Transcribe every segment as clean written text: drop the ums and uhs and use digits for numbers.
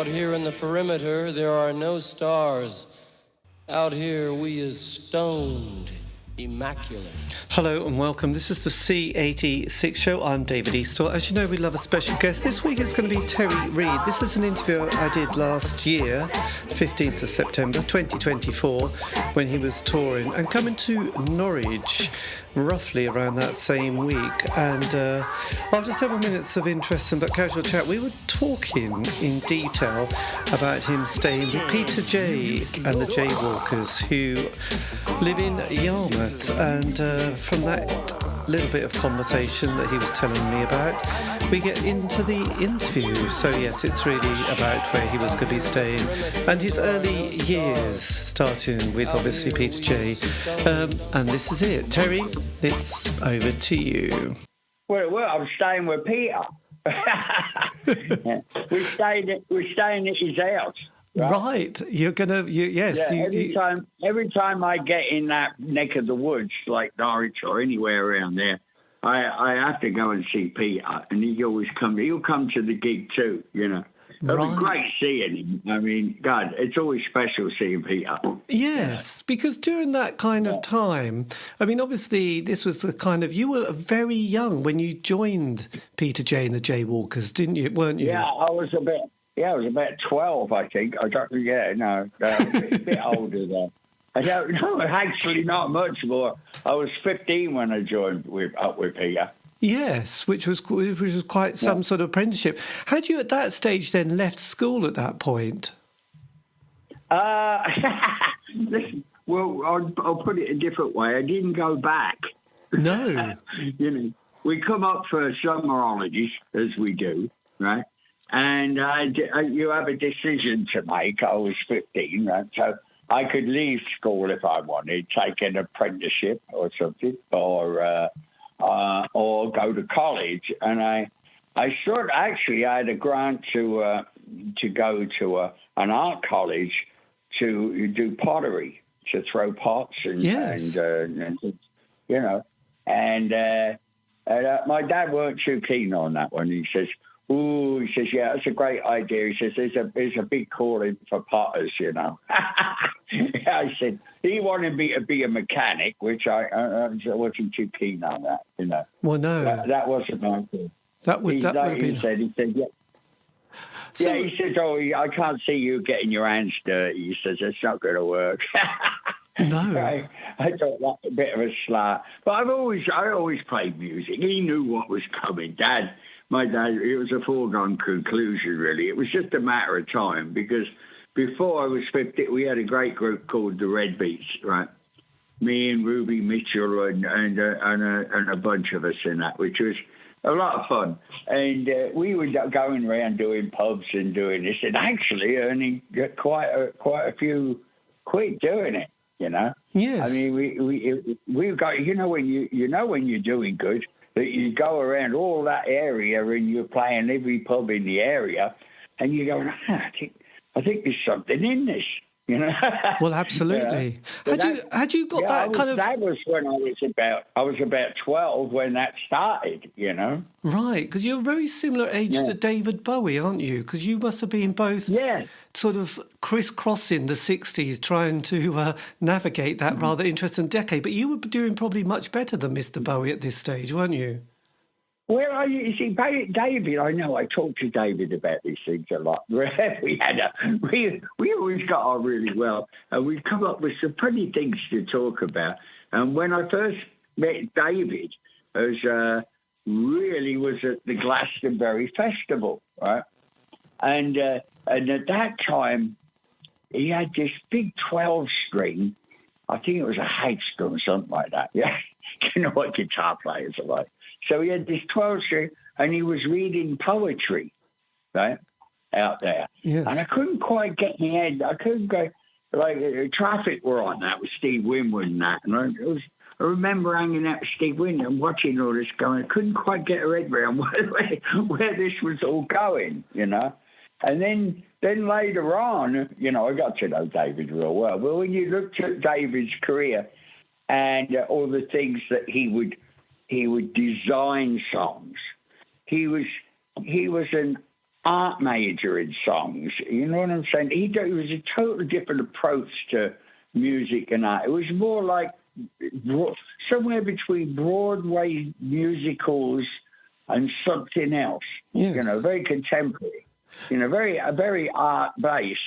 Out here in the perimeter, there are no stars. Out here, we is stoned, immaculate. Hello and welcome. This is the C86 show. I'm David Eastaugh. As you know, we love a special guest. This week it's going to be Terry Reid. This is an interview I did last year, 15th of September 2024, when he was touring and coming to Norwich roughly around that same week. And after several minutes of interesting but casual chat, we were talking in detail about him staying with Peter J and the Jaywalkers, who live in Yarmouth. And from that little bit of conversation that he was telling me about, we get into the interview. So yes, it's really about where he was going to be staying and his early years, starting with obviously Peter J. And this is it. Terry, it's over to you. Well, I'm staying with Peter. We're staying at his house. Right. You're gonna. Yes. Yeah, every time I get in that neck of the woods, like Norwich or anywhere around there, I have to go and see Peter, and he'll come to the gig too. You know, it'll be great seeing him. I mean, God, it's always special seeing Peter. Yes, because during that kind of time, I mean, obviously, this was the kind of, you were very young when you joined Peter J and the Jaywalkers, didn't you? Weren't you? Yeah, I was about 12, I think. A bit older then. I don't know, actually not much more. I was 15 when I joined up with Peter. Yes, which was quite some sort of apprenticeship. Had you at that stage then left school at that point? Listen, well, I'll put it a different way. I didn't go back. No. We come up for summer holidays, as we do, right? And you have a decision to make. I was 15, right? So I could leave school if I wanted, take an apprenticeship or something, or go to college. And I had a grant to go to an art college to do pottery, to throw pots and my dad weren't too keen on that one. He says, yeah, that's a great idea. He says, there's a big calling for potters, you know. I said, he wanted me to be a mechanic, which I wasn't too keen on that, you know. Well, no. That wasn't my thing. He said, yeah. So, he says, I can't see you getting your hands dirty. He says, it's not going to work. No. I thought that was a bit of a slap. But I always played music. He knew what was coming. My dad, it was a foregone conclusion, really. It was just a matter of time, because before I was 50, we had a great group called the Red Beats, right? Me and Ruby Mitchell and a bunch of us in that, which was a lot of fun. And we were going around doing pubs and doing this, and actually earning quite a few quid doing it, you know? Yes. I mean, we got, when you're doing good, that you go around all that area and you're playing every pub in the area, and you're going, I think there's something in this, you know. Well, absolutely. Had you got that kind of? That was when I was about 12 when that started, you know. Right, because you're a very similar age to David Bowie, aren't you? Because you must have been both sort of crisscrossing the 60s, trying to navigate that rather interesting decade. But you were doing probably much better than Mr. Bowie at this stage, weren't you? Well, you see, David, I know I talked to David about these things a lot. We always got on really well, and we come up with some pretty things to talk about. And when I first met David, really was at the Glastonbury Festival, right? And at that time, he had this big 12-string. I think it was a Hagstrom or something like that. Yeah, you know what guitar players are like. So he had this 12-string, and he was reading poetry, right, out there. Yes. And I couldn't quite get my head. I couldn't go, Traffic were on that with Steve Winwood and that. And I remember hanging out with Steve Winwood and watching all this going. I couldn't quite get a head around where this was all going, you know. And then later on, I got to know David real well. Well, when you looked at David's career and all the things that he would design songs. He was an art major in songs. You know what I'm saying? It was a totally different approach to music and art. It was more like somewhere between Broadway musicals and something else. Yes. You know, very contemporary. You know, very art based.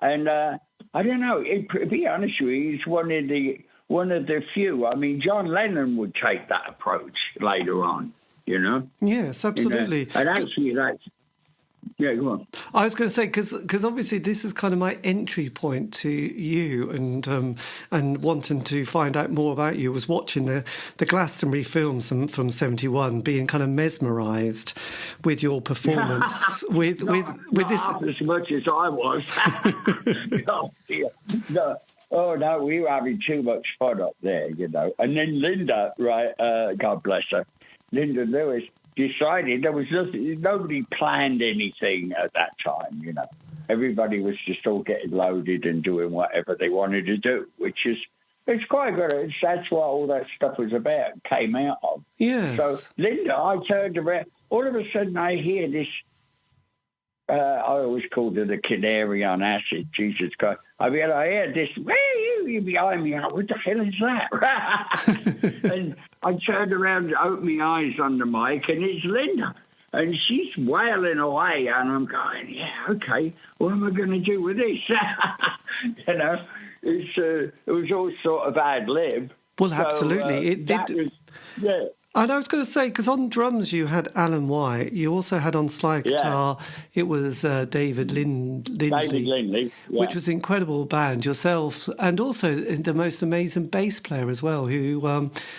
And I don't know. To be honest with you, he's one of the few. I mean, John Lennon would take that approach later on. You know. Yes, absolutely. You know? And actually, that's. Yeah, go on. I was going to say, because obviously this is kind of my entry point to you and wanting to find out more about you was watching the Glastonbury films from 71, being kind of mesmerised with your performance with this. Half as much as I was. Oh, no, we were having too much fun up there, you know. And then Linda, right, God bless her, Linda Lewis, decided there was nobody planned anything at that time, you know. Everybody was just all getting loaded and doing whatever they wanted to do, which is it's quite good. That's what all that stuff was about, came out of. Yes. So Linda, I turned around. All of a sudden, I hear this. I always called her the canary on acid. Jesus Christ! I mean, I hear this. Where you behind me? What the hell is that? And I turned around and opened my eyes on the mic, and it's Linda. And she's wailing away, and I'm going, yeah, okay, what am I going to do with this? You know, it was all sort of ad-lib. Well, absolutely. Yeah. And I was going to say, because on drums you had Alan White, you also had on slide guitar, it was David Lindley. David Lindley, yeah. Which was an incredible band, yourself, and also the most amazing bass player as well, who...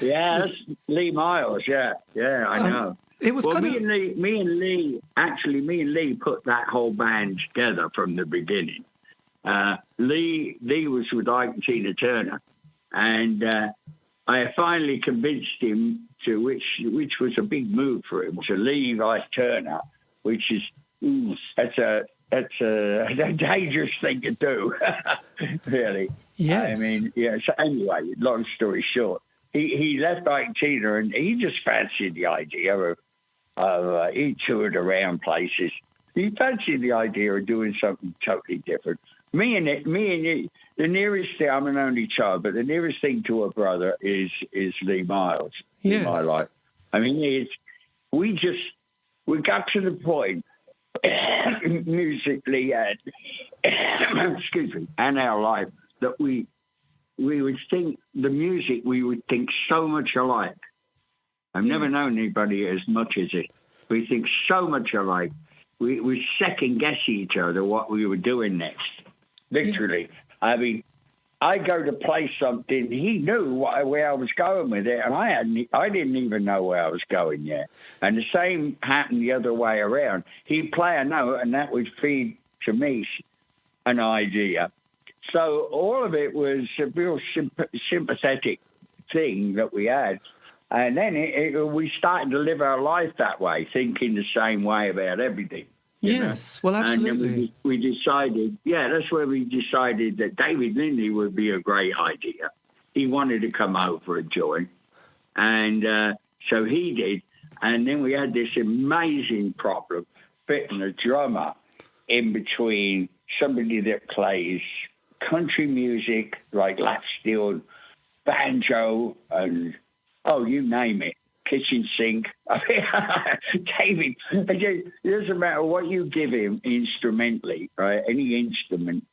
that's Lee Miles, yeah, I know. It was me and Lee put that whole band together from the beginning. Lee was with Ike and Tina Turner, and I finally convinced him to, which was a big move for him, to leave Ike Turner, which is that's a dangerous thing to do, really. Yes. I mean, yeah. So anyway, long story short, he left Ike and Tina, and he just fancied the idea of he toured around places. He fancied the idea of doing something totally different. Me and the nearest thing, I'm an only child, but the nearest thing to a brother is Lee Miles in my life. I mean, we got to the point musically and excuse me, and our life that we would think the music we would think so much alike. I've never known anybody as much as it. We think so much alike. We second guess each other what we were doing next. Literally. I mean, I go to play something. He knew where I was going with it, and I didn't even know where I was going yet. And the same happened the other way around. He'd play a note, and that would feed to me an idea. So all of it was a real sympathetic thing that we had. And then we started to live our life that way, thinking the same way about everything. Yes, well, absolutely. And then we decided, that's where we decided that David Lindley would be a great idea. He wanted to come over and join. And so he did. And then we had this amazing problem fitting a drummer in between somebody that plays country music, like lap steel, banjo, and, you name it. Kitchen sink. I mean, David, it doesn't matter what you give him instrumentally, right? Any instrument,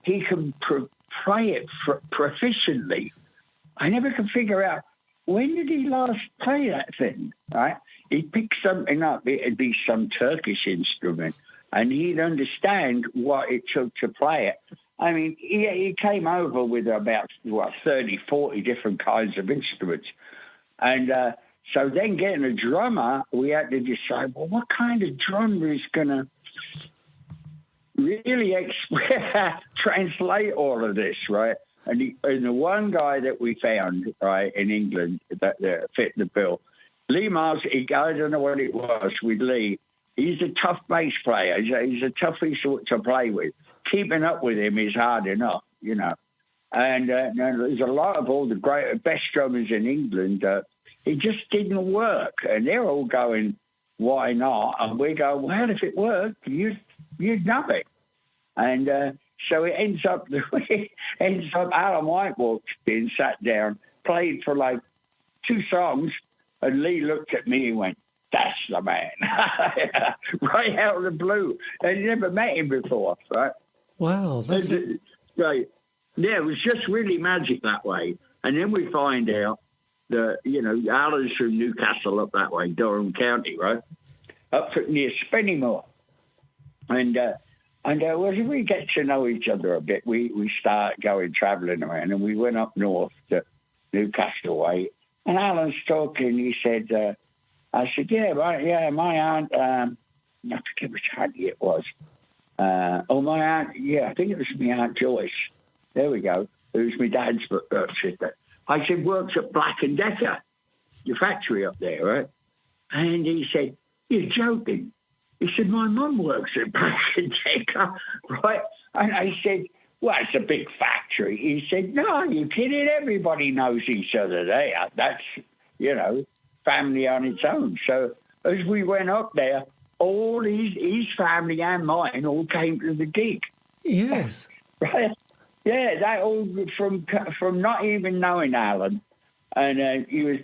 he can play it proficiently. I never could figure out when did he last play that thing, right? He'd pick something up, it'd be some Turkish instrument, and he'd understand what it took to play it. I mean, he came over with about 30, 40 different kinds of instruments. And so then getting a drummer, we had to decide, well, what kind of drummer is going to really translate all of this, right? And the one guy that we found, right, in England that fit the bill, Lee Miles, I don't know what it was with Lee. He's a tough bass player. He's a toughie sort to play with. Keeping up with him is hard enough, you know. And there's a lot of all the best drummers in England. It just didn't work. And they're all going, why not? And we go, well, if it worked, you'd know it. And so it ends up Alan White walked in, sat down, played for like 2 songs, and Lee looked at me and went, that's the man. Right out of the blue. I'd never met him before, right? Wow. That's right. Yeah, it was just really magic that way. And then we find out that, Alan's from Newcastle up that way, Durham County, right? Up near Spennymoor. And as we get to know each other a bit, we start going travelling around, and we went up north to Newcastle way. And Alan's talking, he said, I said, my aunt, I forget which auntie it was. My aunt, I think it was my Aunt Joyce. There we go. It was my dad's sister. I said, works at Black & Decker, your factory up there, right? And he said, you're joking. He said, my mum works at Black & Decker, right? And I said, well, it's a big factory. He said, no, you're kidding. Everybody knows each other there. That's, family on its own. So as we went up there, all his family and mine all came to the gig. Yes. Right? Yeah, that all from not even knowing Alan. And he was,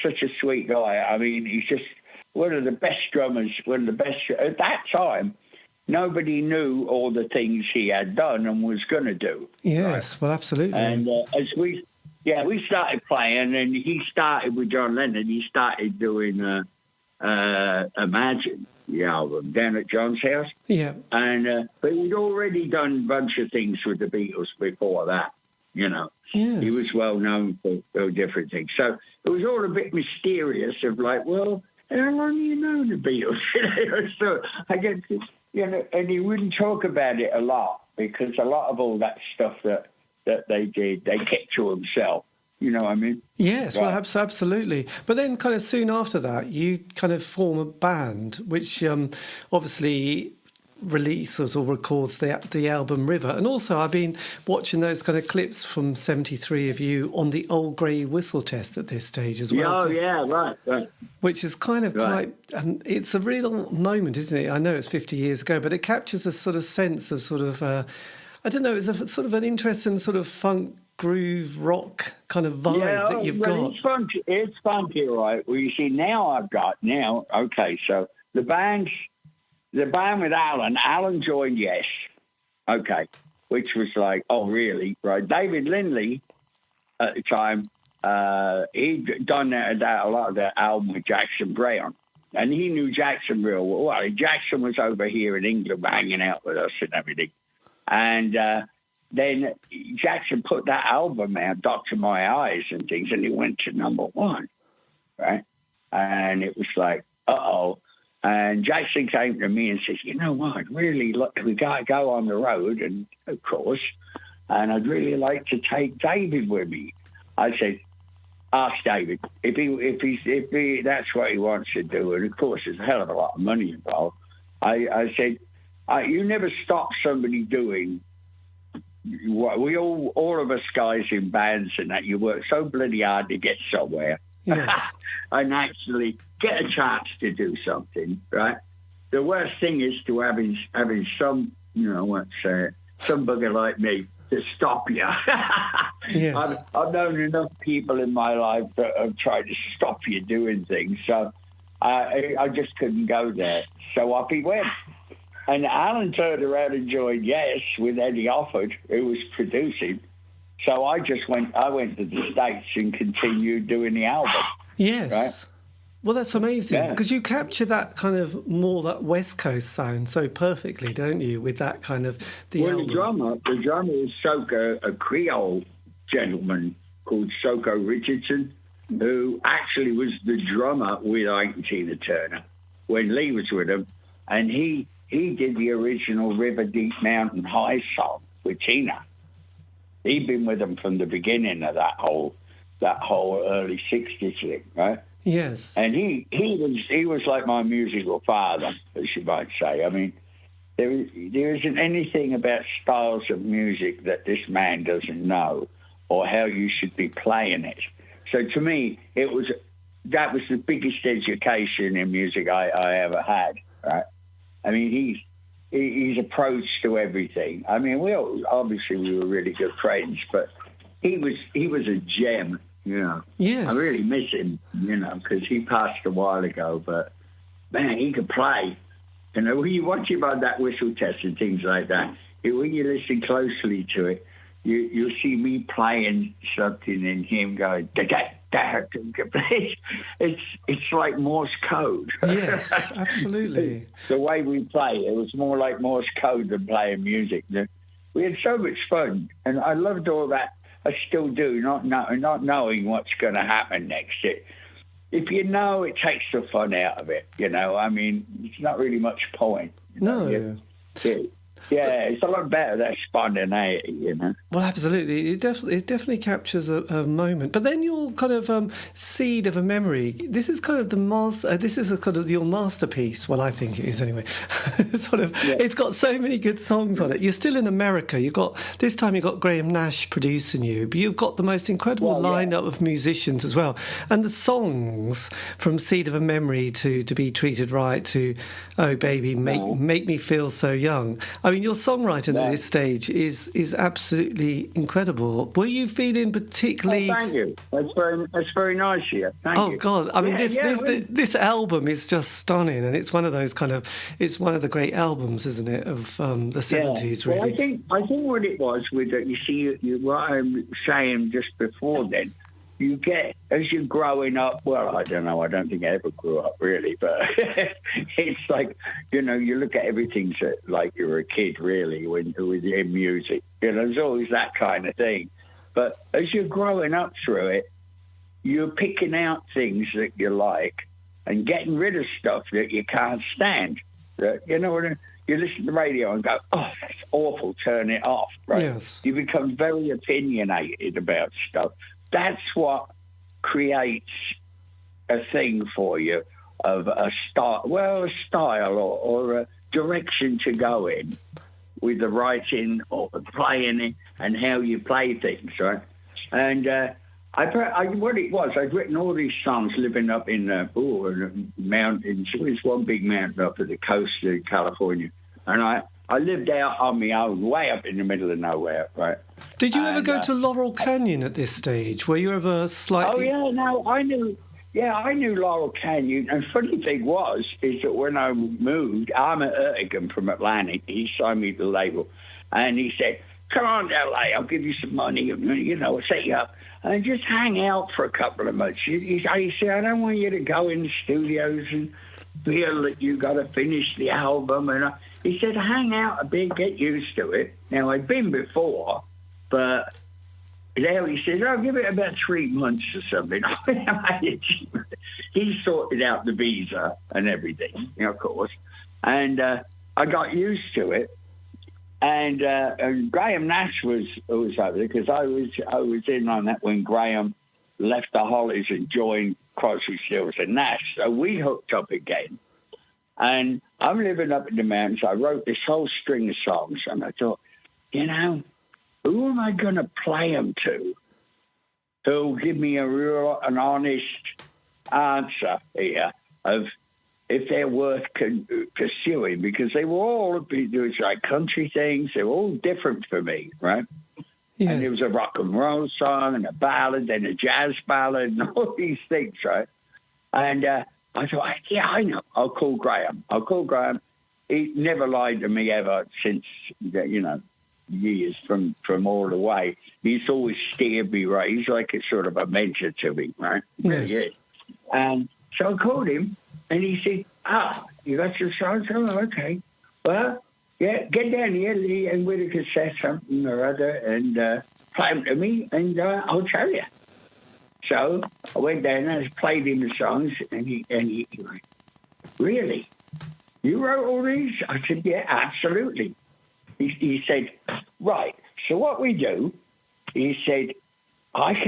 such a sweet guy. I mean, he's just one of the best drummers, at that time. Nobody knew all the things he had done and was going to do. Yes, right? Well, absolutely. And as we started playing, and he started with John Lennon. He started doing Imagine, the album, down at John's house. Yeah. And but he'd already done a bunch of things with the Beatles before that. Yes. He was well known for different things. So it was all a bit mysterious. Of like, well, how long have you known the Beatles? So I guess. And he wouldn't talk about it a lot, because a lot of all that stuff that they did, they kept to himself. You know what I mean? Yes, right. Well, absolutely. But then kind of soon after that, you kind of form a band, which obviously releases or records the album River. And also I've been watching those kind of clips from 73 of you on the Old Grey Whistle test at this stage as well. Right. Which is kind of quite, it's a real moment, isn't it? I know it's 50 years ago, but it captures a sort of sense of sort of, I don't know, it's a sort of an interesting sort of funk, groove, rock kind of vibe that you've got. It's funky, right? Well, you see, okay, so the band with Alan joined Yes, okay, which was like, oh, really? Right. David Lindley, at the time, he'd done a lot of that album with Jackson Browne, and he knew Jackson real well. Well, Jackson was over here in England hanging out with us and everything. And then Jackson put that album out, Doctor My Eyes and things, and it went to #1, right? And it was like, uh-oh. And Jackson came to me and says, you know what, we got to go on the road, and of course, and I'd really like to take David with me. I said, ask David if he that's what he wants to do, and of course there's a hell of a lot of money involved. I said, you never stop somebody doing what we all of us guys in bands and that, you work so bloody hard to get somewhere. Yes. And actually get a chance to do something, right? The worst thing is to having some, some bugger like me to stop you. Yes. I've known enough people in my life that have tried to stop you doing things, so I just couldn't go there. So off he went. And Alan turned around and joined Yes with Eddie Offord, who was producing. So I went to the States and continued doing the album. Yes. Right? Well, that's amazing, because you capture that kind of more that West Coast sound so perfectly, don't you, with that kind of album. The drummer is a Creole gentleman called Soko Richardson, who actually was the drummer with Ike and Tina Turner when Lee was with him, and he did the original River Deep Mountain High song with Tina. He'd been with them from the beginning of that whole early 60s thing, right? Yes. And he was like my musical father, as you might say. I mean, there isn't anything about styles of music that this man doesn't know, or how you should be playing it. So to me, it was that was the biggest education in music I ever had, right? I mean, his approach to everything. I mean, we were really good friends, but he was a gem, you know. Yes. I really miss him, you know, because he passed a while ago, but man, he could play. You know, when you watch him on that whistle test and things like that, when you listen closely to it, you'll see me playing something and him going, it's like Morse code. Yes, absolutely. The way we play, it was more like Morse code than playing music. We had so much fun, and I loved all that. I still do, not knowing what's going to happen next. If you know, it takes the fun out of it, you know. I mean, it's not really much point. No. It's a lot better, that spontaneity, you know. Well, absolutely. It definitely captures a moment. But then your kind of seed of a memory, this is kind of your masterpiece. Well, I think it is anyway. It's got so many good songs on it. You're still in America. You've got Graham Nash producing you, but you've got the most incredible lineup of musicians as well. And the songs from Seed of a Memory to Be Treated Right to Oh Baby, Make Me Feel So Young. I mean, your songwriting at this stage is absolutely incredible. Were you feeling particularly? Oh, thank you. That's very nice of you. Thank you. Oh God! I mean, this album is just stunning, and it's one of the great albums, isn't it, of the 70s? Really. Well, I think what it was with it. You see, what I'm saying just before then. You get, as you're growing up, well, I don't know, I don't think I ever grew up really, but it's like, you know, you look at everything like you're a kid really with in music. You know, there's always that kind of thing. But as you're growing up through it, you're picking out things that you like and getting rid of stuff that you can't stand. You know what I mean? You listen to the radio and go, oh, that's awful, turn it off, right? Yes. You become very opinionated about stuff. That's what creates a thing for you of a style or a direction to go in with the writing or the playing and how you play things, right? And what it was, I'd written all these songs living up in mountains. It was one big mountain up at the coast of California. And I lived out on my own, way up in the middle of nowhere, right? Did you ever go to Laurel Canyon at this stage? Were you ever slightly... Oh, yeah, no, I knew Laurel Canyon. And funny thing is that when I moved, Armand Ertigan from Atlantic, he signed me to the label. And he said, come on to LA, I'll give you some money, you know, I'll set you up. And just hang out for a couple of months. He said, I don't want you to go in the studios and feel that you got to finish the album. And he said, hang out a bit, get used to it. Now, I'd been before, but now he says, I'll give it about 3 months or something. He sorted out the visa and everything, you know, of course. And I got used to it. And Graham Nash was over there because I was in on that when Graham left the Hollies and joined Crosby, Stills and Nash. So we hooked up again. And I'm living up in the mountains. I wrote this whole string of songs, and I thought, you know, who am I going to play them to who'll give me an honest answer here of if they're worth pursuing? Because they were all doing like country things. They were all different for me, right? Yes. And there was a rock and roll song and a ballad and a jazz ballad and all these things, right? And I thought, yeah, I know. I'll call Graham. He never lied to me ever since, you know, years from all the way. He's always steered me right. He's like a sort of a mentor to me, right? Yes. Really is. And so I called him, and he said, you got your songs? Oh, okay. Well, yeah, get down here and with a cassette, something or other, and play them to me, and I'll tell you. So I went down and I played him the songs, and he went, really? You wrote all these? I said, yeah, absolutely. He said, right, so what we do, he said, let's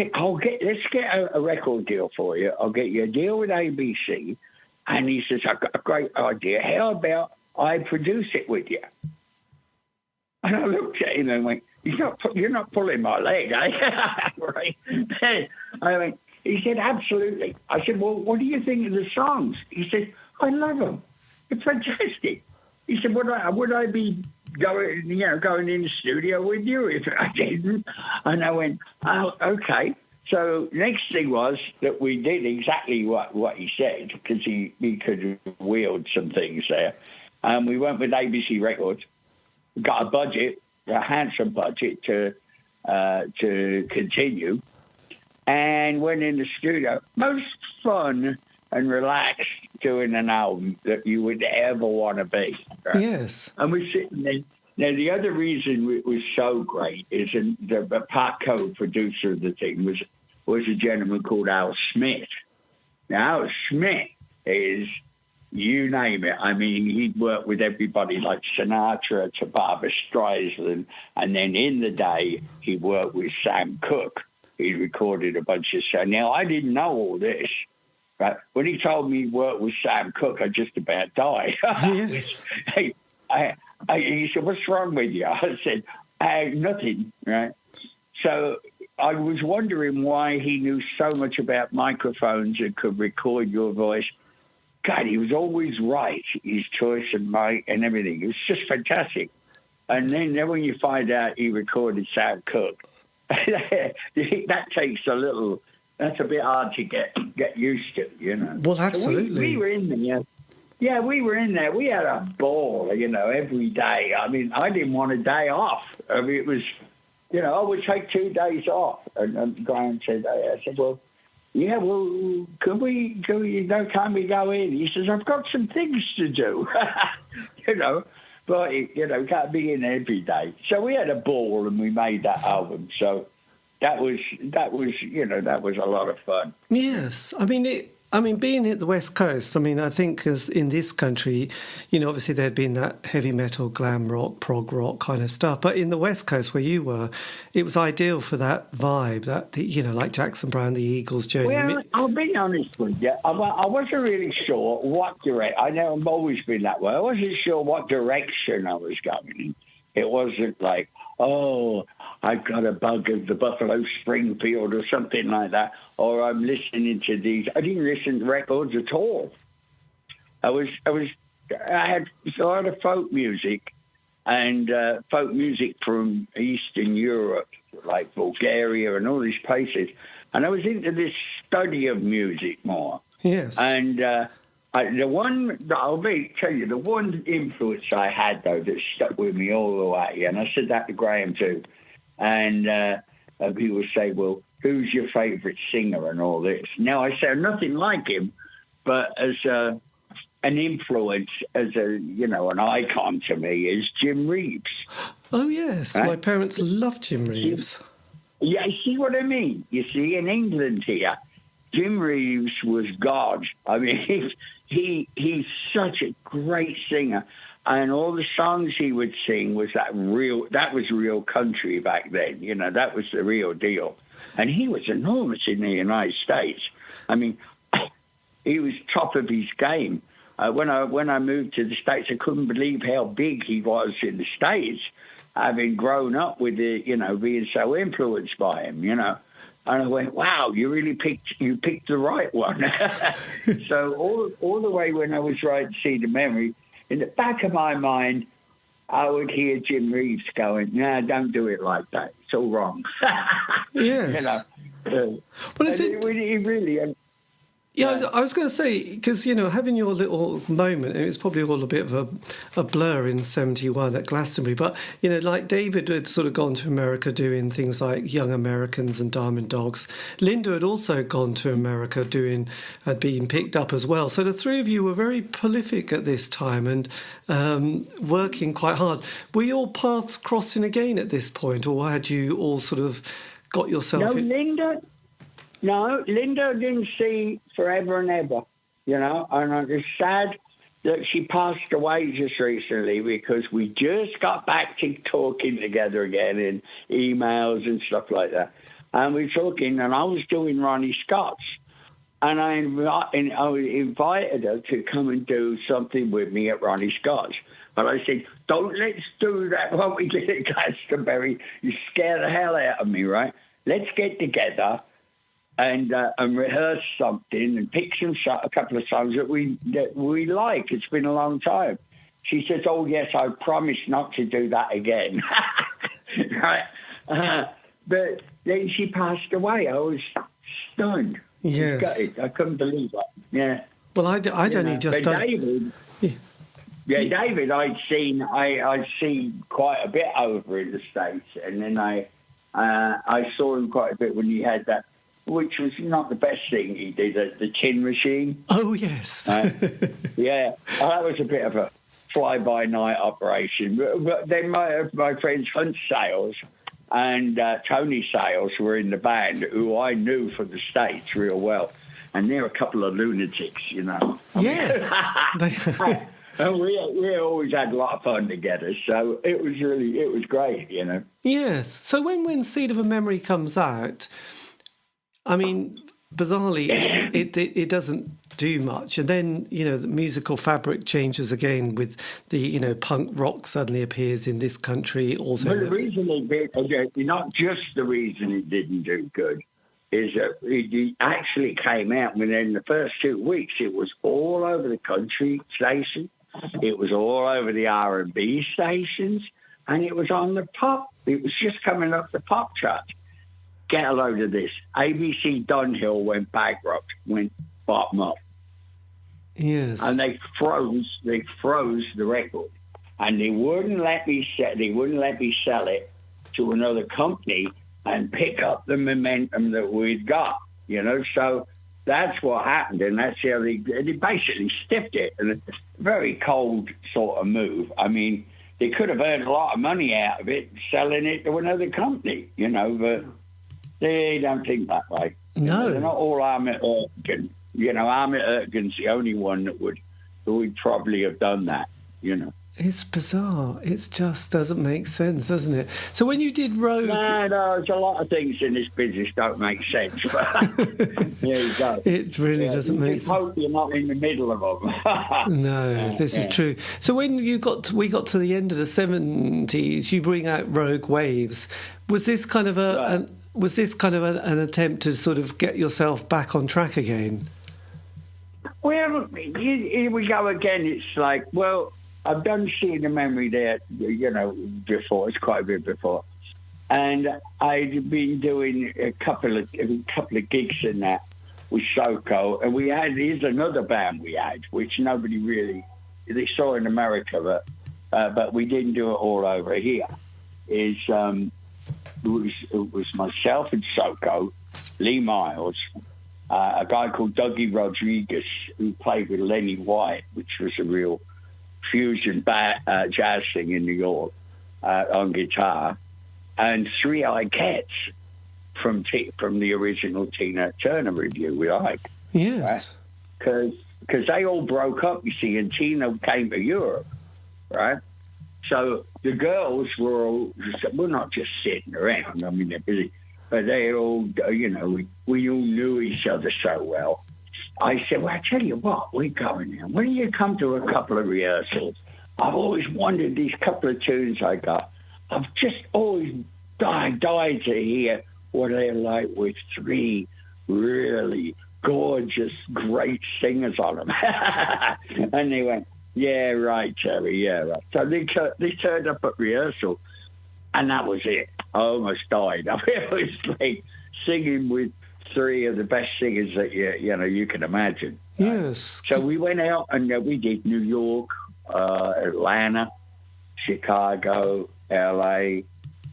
get a record deal for you. I'll get you a deal with ABC. And he says, I've got a great idea. How about I produce it with you? And I looked at him and went, you're not pulling my leg, eh? Right? I went, He said, absolutely. I said, well, what do you think of the songs? He said, I love them. It's fantastic. He said, would I be going in the studio with you if I didn't? And I went, oh, okay. So next thing was that we did exactly what he said, because he could wield some things there. And we went with ABC Records, got a budget, a handsome budget to continue, and went in the studio. Most fun and relaxed doing an album that you would ever want to be. Right? Yes. And we're sitting there. Now, the other reason it was so great is the part co-producer of the thing was a gentleman called Al Smith. Now, Al Smith is, you name it. I mean, he'd worked with everybody like Sinatra to Barbra Streisand, and then in the day, he worked with Sam Cooke. He recorded a bunch of songs. Now, I didn't know all this. Right? When he told me he worked with Sam Cooke, I just about died. Yes. He said, what's wrong with you? I said, nothing, right? So I was wondering why he knew so much about microphones and could record your voice. God, he was always right, his choice and mic and everything. It was just fantastic. And then when you find out he recorded Sam Cooke, that takes that's a bit hard to get used to, you know. Well, absolutely. So we were in there. Yeah, we were in there. We had a ball, you know, every day. I mean, I didn't want a day off. I mean, it was, you know, I would take 2 days off. And Graham said, I said, well, yeah, well, can we go in? He says, I've got some things to do, you know, but, you know, can't be in every day. So we had a ball and we made that album. So that was you know, that was a lot of fun. Yes. I mean, being at the West Coast, I mean, I think as in this country, you know, obviously there'd been that heavy metal, glam rock, prog rock kind of stuff. But in the West Coast where you were, it was ideal for that vibe, you know, like Jackson Browne, the Eagles, Journey. Well, I'll be honest with you. I wasn't really sure what direction. I know I've always been that way. I wasn't sure what direction I was going in. It wasn't like, oh, I've got a bug of the Buffalo Springfield or something like that, or I'm listening to these. I didn't listen to records at all. I had a lot of folk music and folk music from Eastern Europe, like Bulgaria and all these places. And I was into this study of music more. Yes. And the one influence I had, though, that stuck with me all the way, and I said that to Graham too, and people say, well, who's your favourite singer and all this? Now, I say nothing like him, but as an influence, as an icon to me is Jim Reeves. Oh, yes. Right? My parents loved Jim Reeves. Yeah, see what I mean? You see, in England here, Jim Reeves was God. I mean, he's such a great singer. And all the songs he would sing was that was real country back then. You know, that was the real deal. And he was enormous in the United States. I mean, he was top of his game. When I moved to the States, I couldn't believe how big he was in the States, having grown up with it, you know, being so influenced by him, you know. And I went, wow, you picked the right one. So all the way when I was writing See the Memory, in the back of my mind, I would hear Jim Reeves going, no, don't do it like that. It's all wrong. Yes. You know. But is it really... Yeah, I was going to say, because, you know, having your little moment, it was probably all a bit of a blur in 71 at Glastonbury, but, you know, like David had sort of gone to America doing things like Young Americans and Diamond Dogs. Linda had also gone to America had been picked up as well. So the three of you were very prolific at this time and working quite hard. Were your paths crossing again at this point, or had you all sort of got yourself... No, Linda didn't see forever and ever, you know, and I was sad that she passed away just recently because we just got back to talking together again in emails and stuff like that. And we were talking, and I was doing Ronnie Scott's, and I invited her to come and do something with me at Ronnie Scott's. But I said, let's do that when we get at Glastonbury. You scare the hell out of me, right? Let's get together. and rehearse something and pick a couple of songs that we like. It's been a long time. She says, "Oh yes, I promise not to do that again." Right? But then she passed away. I was stunned. Yes. I couldn't believe it. Yeah. Well, I'd only just but done... David. Yeah, David, I'd seen quite a bit over in the States, and then I saw him quite a bit when he had that, which was not the best thing he did, the chin machine. Oh, yes. Yeah, that was a bit of a fly-by-night operation. But then my friends Hunt Sales and Tony Sales were in the band, who I knew from the States real well. And they're a couple of lunatics, you know. Yes. And we always had a lot of fun together, so it was great, you know. Yes. So when Seed of a Memory comes out, I mean, bizarrely, it doesn't do much, and then the musical fabric changes again with the punk rock suddenly appears in this country. Also, but the reason it did, not just the reason it didn't do good, is that it actually came out within the first 2 weeks. It was all over the country station. It was all over the R&B stations, and it was on the pop. It was just coming up the pop chart. Get a load of this. ABC Dunhill went bankrupt, went bottom up. Yes. And they froze the record. And they wouldn't let me sell it to another company and pick up the momentum that we'd got, So that's what happened, and that's how they basically stiffed it. And it's a very cold sort of move. I mean, they could have earned a lot of money out of it selling it to another company, but they don't think that way. No. They're not all Ahmet Ertegun. Ahmet Ertegun's the only one that would probably have done that, It's bizarre. It just doesn't make sense, doesn't it? So when you did Rogue... No, there's a lot of things in this business don't make sense. But there you go. It really doesn't make sense. I hope you're not in the middle of them. No, this is true. So when we got to the end of the 70s, you bring out Rogue Waves. Was this kind of an attempt to sort of get yourself back on track again? Well, here we go again. It's like, well, I've done Seeing a Memory there, before. It's quite a bit before, and I'd been doing a couple of gigs in that with Soko, and here's another band we had, which nobody really they saw in America, but we didn't do it all over here. It was myself and Soko, Lee Miles, a guy called Dougie Rodriguez, who played with Lenny White, which was a real fusion jazz thing in New York on guitar, and Three Eye Cats from the original Tina Turner review we like. Yes. Because they all broke up, you see, and Tina came to Europe, right? So the girls were not just sitting around. I mean, they're busy, but they all, we all knew each other so well. I said, well, I tell you what, we're going now. When you come to a couple of rehearsals, I've always wondered these couple of tunes I got. I've just always died to hear what they're like with three really gorgeous, great singers on them. And they went, yeah, right, Terry, yeah, right. So they turned up at rehearsal, and that was it. I almost died. I mean, it was like singing with three of the best singers that you can imagine. Yes. So we went out and we did New York, Atlanta, Chicago, LA.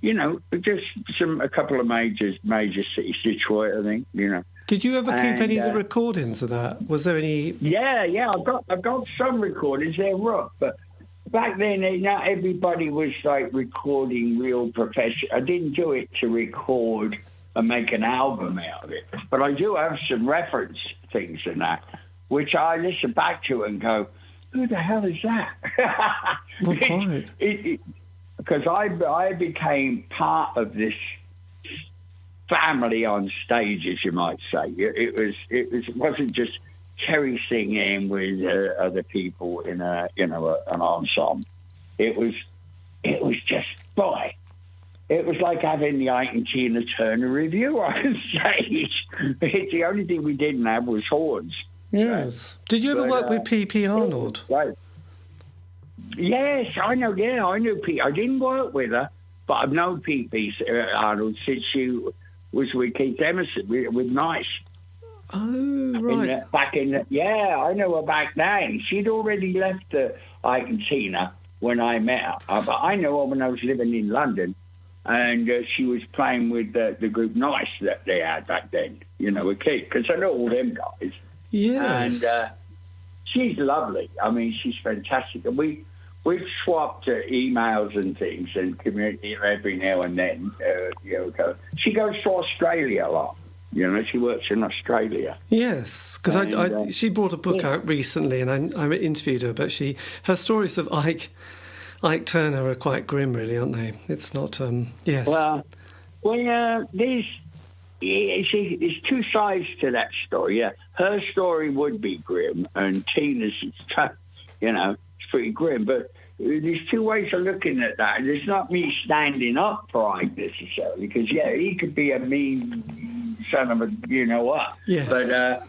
Just a couple of major cities, Detroit, I think. Did you ever keep any of the recordings of that? Was there any? Yeah. I've got some recordings. They're rough, but back then, not everybody was like recording real professional. I didn't do it to record and make an album out of it, but I do have some reference things in that, which I listen back to and go, "Who the hell is that?" Well, quite. Because I became part of this family on stage, as you might say. It wasn't just Terry singing with other people in an ensemble. It was just boy. it was like having the Ike and Tina Turner review on stage. It's the only thing we didn't have was horns. Yes. Did you ever work with P.P. Arnold? Right. Yes, I know. Yeah, I knew P. I didn't work with her, but I've known P.P. Arnold since she was with Keith Emerson, with Nice. Oh, right. I know her back then. She'd already left Ike and Tina when I met her. But I know her when I was living in London, and she was playing with the group Nice that they had back then, with Keith, because I know all them guys. Yes. And she's lovely. I mean, she's fantastic. And we've swapped emails and things and communicate every now and then. She goes to Australia a lot. She works in Australia. Yes, because she brought a book out recently, and I interviewed her. But her stories of Ike Turner are quite grim, really, aren't they? It's not. Yes. Well, there's two sides to that story. Yeah, her story would be grim, and Tina's, it's pretty grim. But there's two ways of looking at that. There's not me standing up for Ike necessarily, because he could be a mean son of a what. Yes. But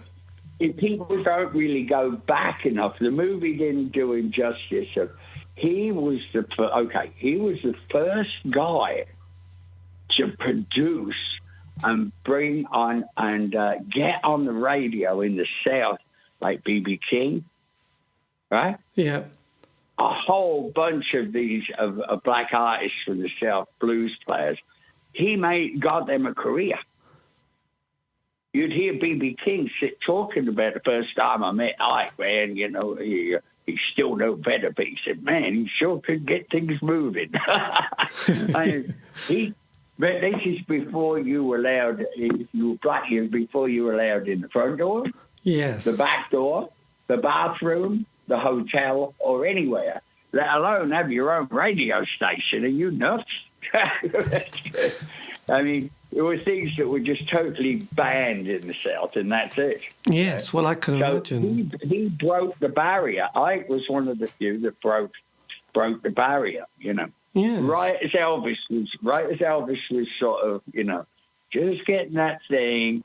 if people don't really go back enough, the movie didn't do him justice. So he was the first guy to produce and bring on and get on the radio in the South, like B.B. King, right? Yeah. A whole bunch of these of black artists from the South, blues players. He got them a career. You'd hear B.B. King talking about the first time I met Ike, man. He still no better, but he said, man, he sure could get things moving. But this is before you were allowed, if you were black, before you were allowed in the front door, yes, the back door, the bathroom, the hotel, or anywhere, let alone have your own radio station. Are you nuts? I mean, there were things that were just totally banned in the South, and that's it. Yes, well, I can imagine. He broke the barrier. Ike was one of the few that broke the barrier, Yes. Right as Elvis was sort of, just getting that thing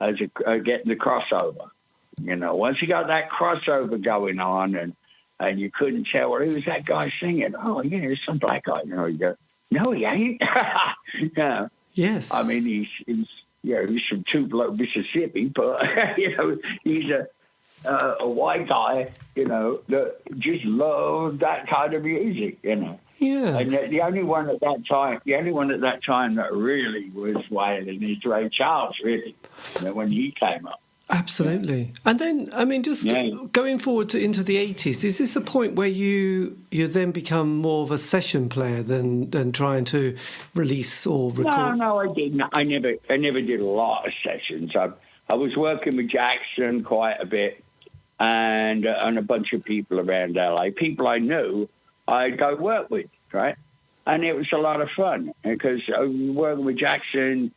as getting the crossover. Once you got that crossover going on, and you couldn't tell, well, who's that guy singing? Oh, yeah, there's some black guy. You go, no, he ain't. Yes. I mean, he's from Tupelo, Mississippi, but he's a white guy, that just loved that kind of music, Yeah. And the only one at that time that really was wailing is Ray Charles, really, when he came up. Absolutely. And then, I mean, just going forward into the 80s, is this a point where you then become more of a session player than trying to release or record? No, I didn't. I never did a lot of sessions. I was working with Jackson quite a bit and a bunch of people around LA, people I knew I'd go work with, right? And it was a lot of fun because working with Jackson,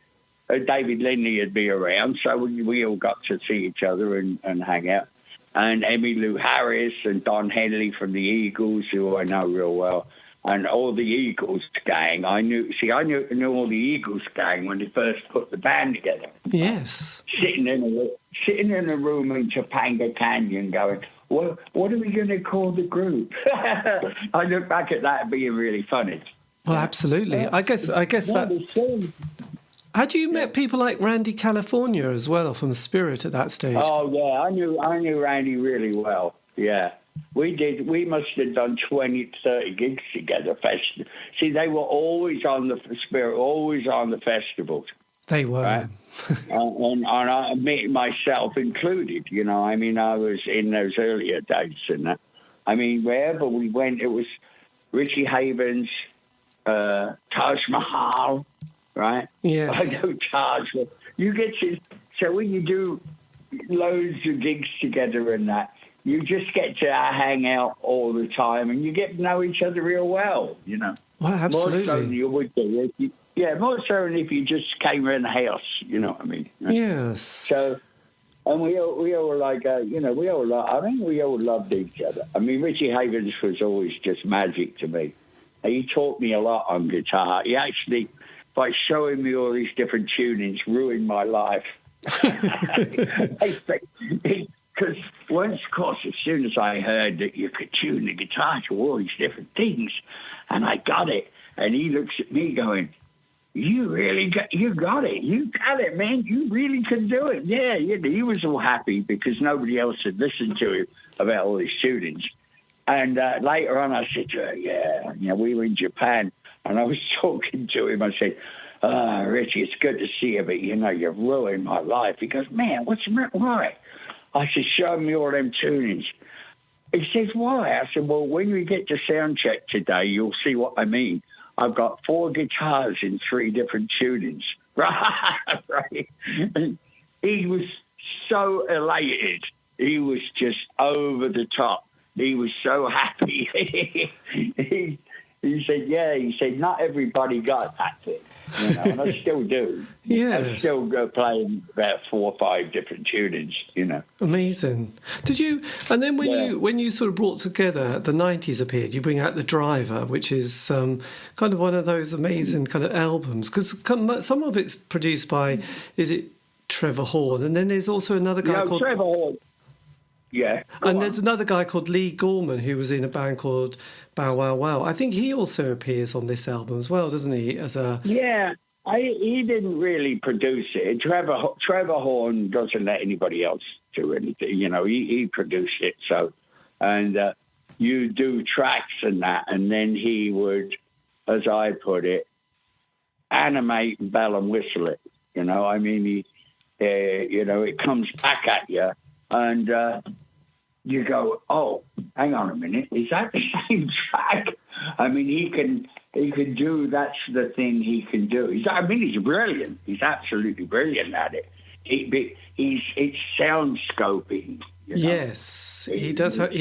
David Lindley would be around, so we all got to see each other and hang out. And Emmylou Harris and Don Henley from the Eagles, who I know real well, and all the Eagles gang. I knew all the Eagles gang when they first put the band together. Yes. Sitting in a room in Topanga Canyon going, what are we going to call the group? I look back at that being really funny. Well, absolutely. I guess that... Had you met people like Randy California as well from Spirit at that stage? Oh, yeah. I knew Randy really well. Yeah. We did. We must have done 20, 30 gigs together. See, they were always on the Spirit, always on the festivals. They were. Right? and I, me, myself included, I mean, I was in those earlier days and that. I mean, wherever we went, it was Richie Havens, Taj Mahal, right? Yes. I know Taj. You get to, so when you do loads of gigs together and that, you just get to hang out all the time and you get to know each other real well, Well, absolutely. More so than you would do. More so than if you just came around the house, you know what I mean? Yes. So, and we all like, we all loved each other. I mean, Richie Havens was always just magic to me. He taught me a lot on guitar. He actually, by showing me all these different tunings ruined my life. Because once, of course, as soon as I heard that you could tune the guitar to all these different things, and I got it, and he looks at me going, you got it, man. You really can do it. Yeah, he was all happy because nobody else had listened to him about all these tunings. And later on, I said to her, we were in Japan, and I was talking to him. I said, Richie, it's good to see you, but, you've ruined my life. He goes, man, what's the matter? Why? I said, show me all them tunings. He says, why? I said, well, when we get to sound check today, you'll see what I mean. I've got 4 guitars in 3 different tunings. Right? And he was so elated. He was just over the top. He was so happy. He said, not everybody got that thing. And I still do. Yes. I still go playing about 4 or 5 different tunings, Amazing. Did you, and then when you sort of brought together, the 90s appeared, you bring out The Driver, which is kind of one of those amazing kind of albums, because some of it's produced by, is it Trevor Horn? And then there's also another guy called... Trevor Horn. Yeah. And there's another guy called Lee Gorman who was in a band called Bow Wow Wow. I think he also appears on this album as well, doesn't he? Yeah, he didn't really produce it. Trevor Horn doesn't let anybody else do anything. He produced it. So, and you do tracks and that, and then he would, as I put it, animate and bell and whistle it. It comes back at you. And you go, oh, hang on a minute, is that the same track? I mean, he can do, that's the thing he can do. He's brilliant. He's absolutely brilliant at it. It's sound scoping. Yes, he does have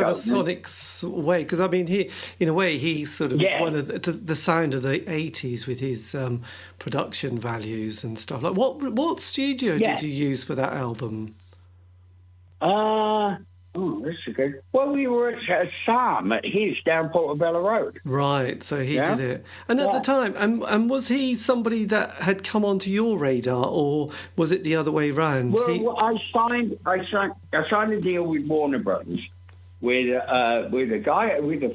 a sonic way, because he, in a way, he's sort of one of the sound of the 80s with his production values and stuff. Like, what studio did you use for that album? That's a good. Well, we were at Sam at his down Portobello Road. Right, so he did it. And at the time, and was he somebody that had come onto your radar, or was it the other way round? Well, I signed a deal with Warner Brothers with a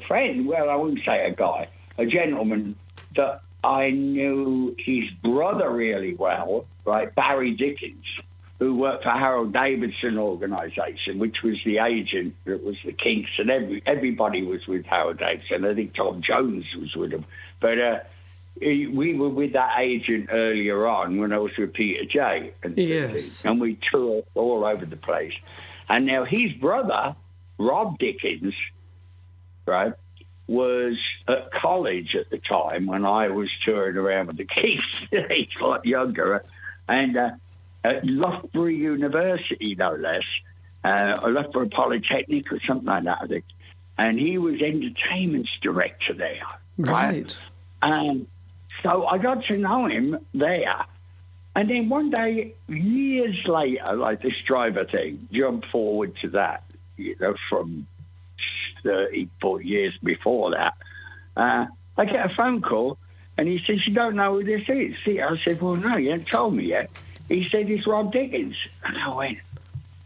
friend. Well, I wouldn't say a guy, a gentleman that I knew his brother really well, right, Barry Dickens, who worked for Harold Davidson organisation, which was the agent that was the Kinks, and everybody was with Harold Davidson. I think Tom Jones was with him. But we were with that agent earlier on when I was with Peter J. And we toured all over the place. And now his brother, Rob Dickens, right, was at college at the time when I was touring around with the Kinks. He's a lot younger. And... at Loughborough University, no less, or Loughborough Polytechnic or something like that, I think. And he was entertainment director there. Right. And so I got to know him there. And then one day, years later, like this Driver thing, jump forward to that, from 30, 40 years before that, I get a phone call, and he says, you don't know who this is? See, I said, well, no, you haven't told me yet. He said, it's Rob Dickens. And I went,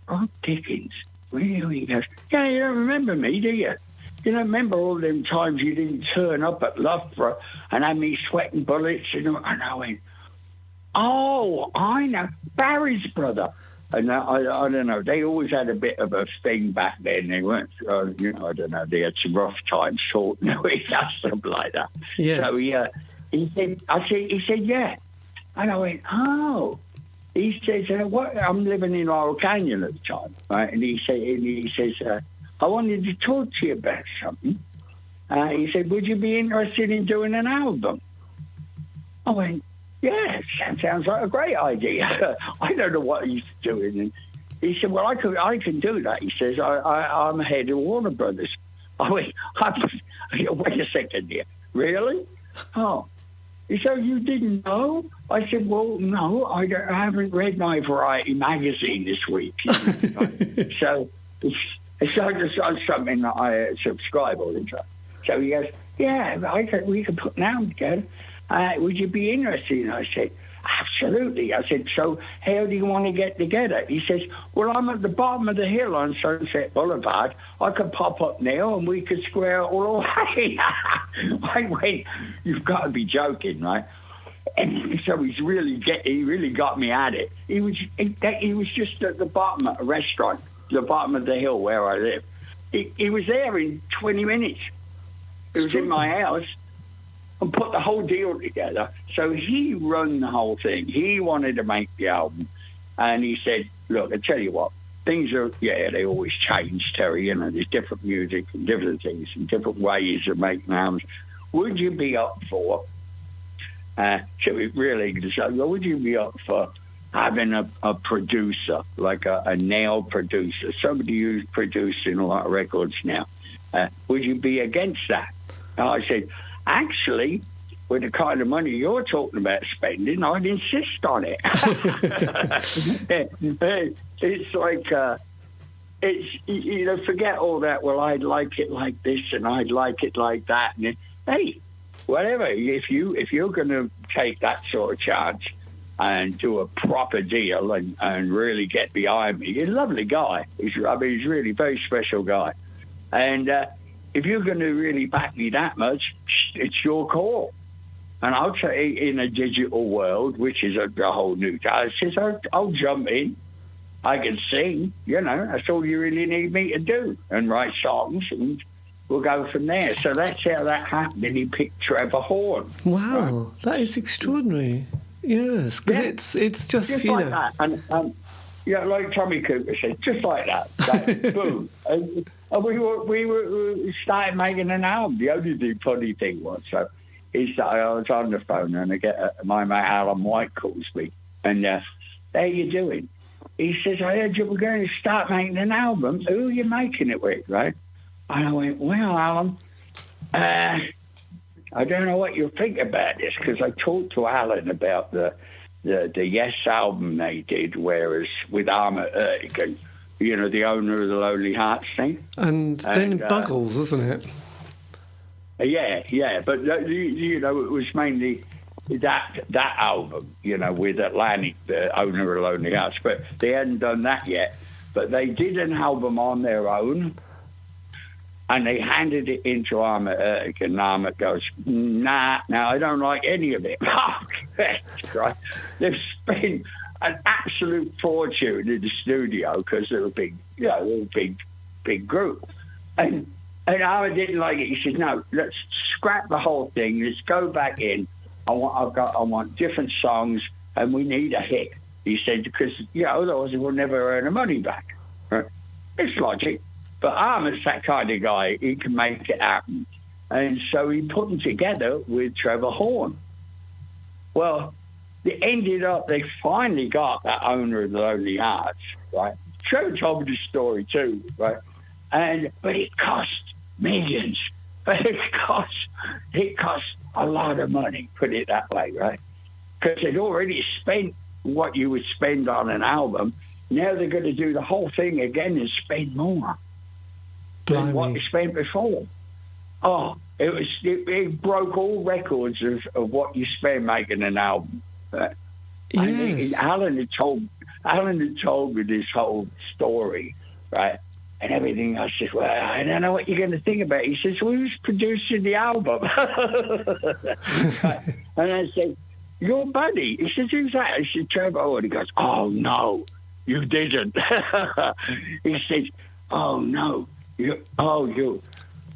Rob Dickens? Really? He goes, yeah, you don't remember me, do you? You don't remember all them times you didn't turn up at Loughborough and had me sweating bullets? And I went, oh, I know, Barry's brother. And I don't know, they always had a bit of a thing back then. They weren't, I don't know, they had some rough times sorting out something like that. Yes. So he said, yeah. And I went, oh. He says, "What? I'm living in Laurel Canyon at the time, right?" And he says, "I wanted to talk to you about something." He said, "Would you be interested in doing an album?" I went, "Yeah, that sounds like a great idea." I don't know what he's doing. And he said, "Well, I can do that." He says, "I'm head of Warner Brothers." I went, "Wait a second here, really?" Oh. He said, "You didn't know?" I said, "Well, no, I haven't read my Variety magazine this week." So it's something that I subscribe all the time. So he goes, "Yeah, we could put an album together." Would you be interested? And I said, absolutely. I said, so how do you want to get together? He says, well, I'm at the bottom of the hill on Sunset Boulevard. I could pop up now and we could square it all away. I went, you've got to be joking, right? And so he really got me at it. He was just at the bottom of a restaurant, the bottom of the hill where I live. He was there in 20 minutes. It was in my house and put the whole deal together. So he run the whole thing. He wanted to make the album. And he said, look, I tell you what, things are, they always change, Terry. You know, there's different music and different things and different ways of making albums. Would you be up for, would you be up for having a producer, like a nail producer, somebody who's producing a lot of records now? Would you be against that? And I said, actually, with the kind of money you're talking about spending, I'd insist on it. It's like, forget all that. Well, I'd like it like this and I'd like it like that. And hey, whatever. If you're going to take that sort of charge and do a proper deal and really get behind me, he's a lovely guy. He's really a very special guy. And if you're going to really back me that much, it's your call. And I'll say, in a digital world, which is a whole new task, I'll jump in. I can sing, that's all you really need me to do, and write songs, and we'll go from there. So that's how that happened, and he picked Trevor Horn. Wow, right? That is extraordinary. Yes, because it's just like that. And like Tommy Cooper said, just like that. Boom. And we were started making an album. The only funny thing was, I was on the phone and I get my mate Alan White calls me, and how you doing? He says, I heard you were going to start making an album. Who are you making it with, right? And I went, well, Alan, I don't know what you think about this, because I talked to Alan about the Yes album they did, whereas with Ahmet Ertegun, the owner of the Lonely Hearts thing. And then Buggles, wasn't it? Yeah, but it was mainly that album, with Atlantic, the owner of Lonely Hearts, but they hadn't done that yet. But they did an album on their own, and they handed it into Ahmet Ertegun, and Ahmet goes, nah, I don't like any of it. Right? They've spent an absolute fortune in the studio because they're a big, big group. And Ahmet didn't like it. He said, no, let's scrap the whole thing. Let's go back in. I want different songs, and we need a hit. He said, because, otherwise we'll never earn the money back. Right? It's logic. But Ahmet's that kind of guy. He can make it happen. And so he put them together with Trevor Horn. Well, it ended up, they finally got that owner of the Lonely Hearts, right? Trevor told me the story too, right? But it cost millions. It cost a lot of money, put it that way, right? Because they'd already spent what you would spend on an album. Now they're going to do the whole thing again and spend more than what they spent before. Oh, it broke all records of what you spend making an album. Yes. Alan had told me this whole story, right? And everything. I said, well, I don't know what you're going to think about it. He says, well, who's producing the album? Right? And I said, your buddy. He says, who's that? I said, Trevor. And he goes, oh, no, you didn't. He says, oh, no.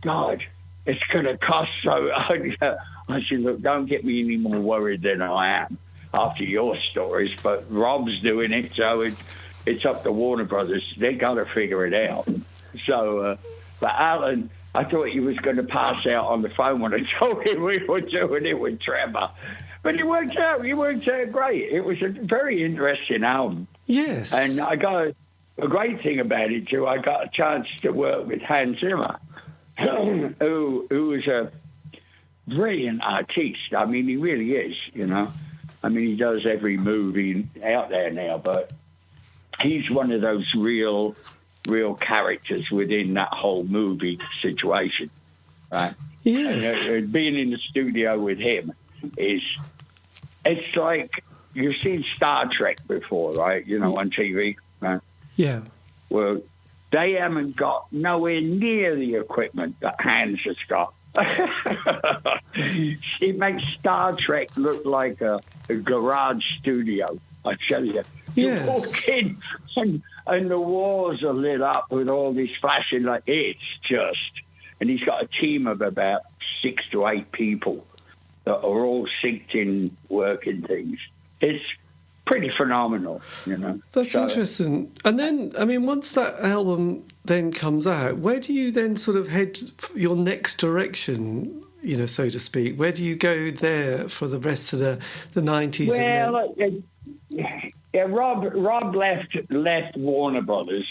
God, it's going to cost so. I said, look, don't get me any more worried than I am after your stories. But Rob's doing it, so it's up to Warner Brothers. They got to figure it out. So, but Alan, I thought he was going to pass out on the phone when I told him we were doing it with Trevor. But it worked out. It worked out great. It was a very interesting album. Yes. And I got a great thing about it, too. I got a chance to work with Hans Zimmer, who was a brilliant artiste. I mean, he really is, I mean, he does every movie out there now, but he's one of those real characters within that whole movie situation, right? Yes. And being in the studio with him, is it's like you've seen Star Trek before, right? You know, on TV, right? Yeah. Well, they haven't got nowhere near the equipment that Hans has got. It makes Star Trek look like a garage studio, I tell you. Yes. You walk in and the walls are lit up with all these flashing lights. It's just... And he's got a team of about 6 to 8 people that are all synced in working things. It's pretty phenomenal, you know. That's interesting. And then, I mean, once that album then comes out, where do you then sort of head your next direction, you know, so to speak? Where do you go there for the rest of the 90s? Well, Rob left Warner Brothers,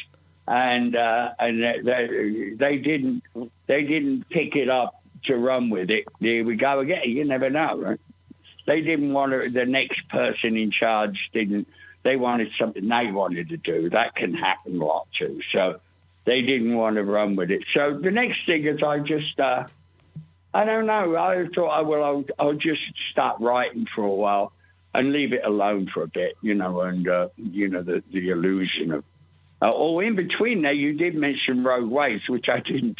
and they didn't pick it up to run with it. There we go again. You never know, right? They didn't want to, the next person in charge didn't. They wanted something they wanted to do. That can happen a lot too. So they didn't want to run with it. So the next thing is I just, I don't know. I thought I'll just start writing for a while and leave it alone for a bit, you know, and you know the illusion of. In between there, you did mention Rogue Waves, which I didn't.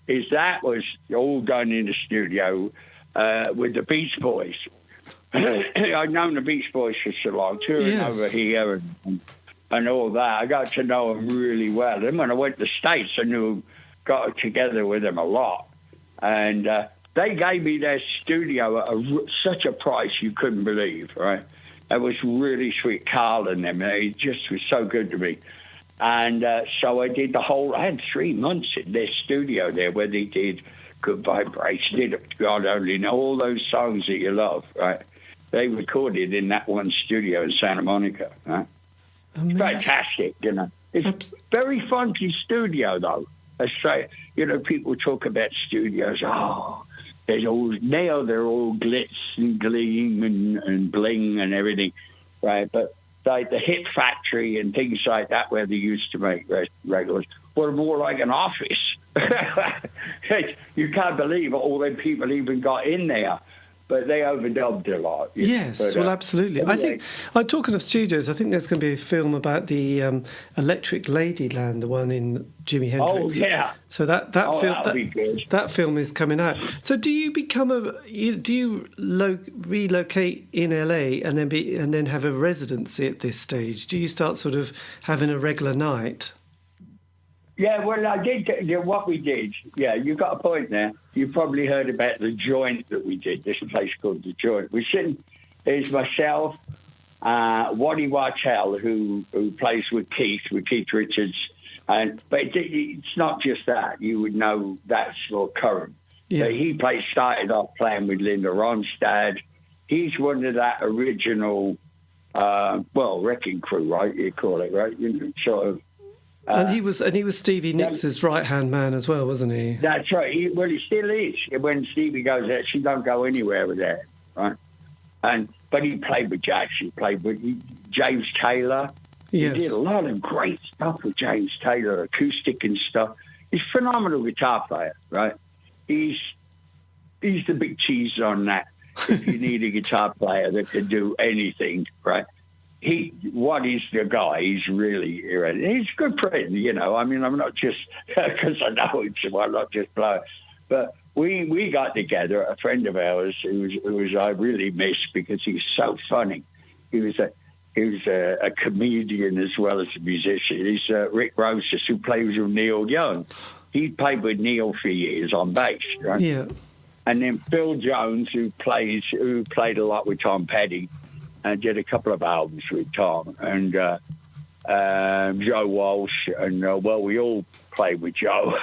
Is that was all done in the studio with the Beach Boys. I'd known the Beach Boys for so long, touring over here and all that. I got to know them really well. Then when I went to the States, I got together with them a lot. And they gave me their studio at such a price you couldn't believe, right? It was really sweet. Carl and them, they just was so good to me. And so I did I had 3 months in their studio there where they did Good Vibration, did God Only Know, all those songs that you love, right? They recorded in that one studio in Santa Monica, right? Fantastic, you know. It's a very funky studio, though. You know, people talk about studios, they're all glitz and gleam and bling and everything, right? But like the Hit Factory and things like that, where they used to make records, were more like an office. You can't believe all them people even got in there. But they overdubbed a lot. Yes, but, well, absolutely. Anyway. I think, talking of studios, I think there's going to be a film about the Electric Ladyland, the one in Jimi Hendrix. Oh, yeah. So that film is coming out. So do you become relocate in LA and then have a residency at this stage? Do you start sort of having a regular night? Yeah, well, I did what we did. Yeah, you got a point there. You probably heard about the joint that we did. This place called the Joint. It's myself, Waddy Wartell, who plays with Keith Richards, but it's not just that. You would know that's more current. Yeah. But he started off playing with Linda Ronstadt. He's one of that original, wrecking crew, right? You call it, right? You know, sort of. And he was Stevie Nicks' right-hand man as well, wasn't he? That's right. He still is. When Stevie goes there, she don't go anywhere with that, right? But he played with Jax. He played with James Taylor. Yes. He did a lot of great stuff with James Taylor, acoustic and stuff. He's a phenomenal guitar player, right? He's the big cheese on that. If you need a guitar player that can do anything, right? He's the guy. He's really, he's a good friend, you know. I mean, I'm not just, because I know him, so I'm not just blowing. But we got together, a friend of ours who I really miss because he's so funny. He was a comedian as well as a musician. He's Rick Rosas, who plays with Neil Young. He played with Neil for years on bass, right? Yeah. And then Phil Jones, who played a lot with Tom Petty, and did a couple of albums with Tom, and Joe Walsh, and we all played with Joe.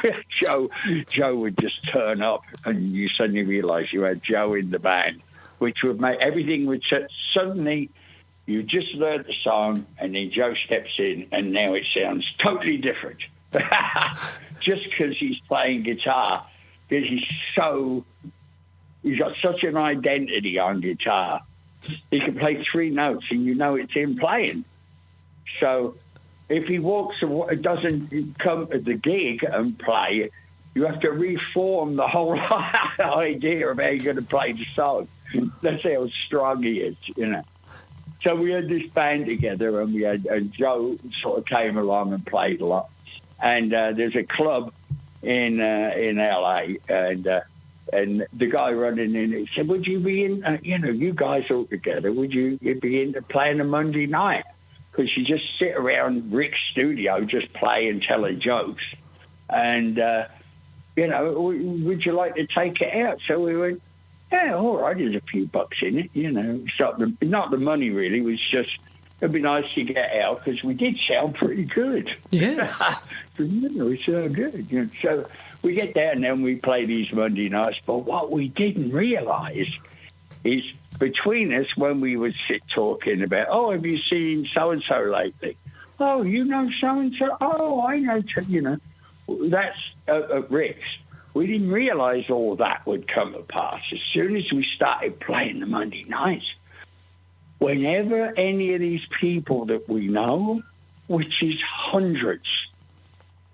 Joe would just turn up, and you suddenly realise you had Joe in the band, which would make everything would suddenly. You just learned the song, and then Joe steps in, and now it sounds totally different. Just because he's playing guitar, because he's got such an identity on guitar. He can play 3 notes, and you know it's him playing. So if he doesn't come at the gig and play, you have to reform the whole idea of how you're going to play the song. That's how strong he is, you know. So we had this band together, and we had Joe sort of came along and played a lot. And there's a club in LA, and the guy running in it said, "Would you be in? You guys all together. Would you be into playing a Monday night? Because you just sit around Rick's studio, just play and telling jokes, and would you like to take it out?" So we went, "Yeah, all right. There's a few bucks in it, you know. It's not the money really. It was just it'd be nice to get out because we did sound pretty good. Yes, we sound good. You know? So we get there and then we play these Monday nights. But what we didn't realise is between us when we would sit talking about, oh, have you seen so and so lately? Oh, you know so and so. Oh, I know. That's at Rick's. We didn't realise all that would come to pass. As soon as we started playing the Monday nights, whenever any of these people that we know, which is hundreds,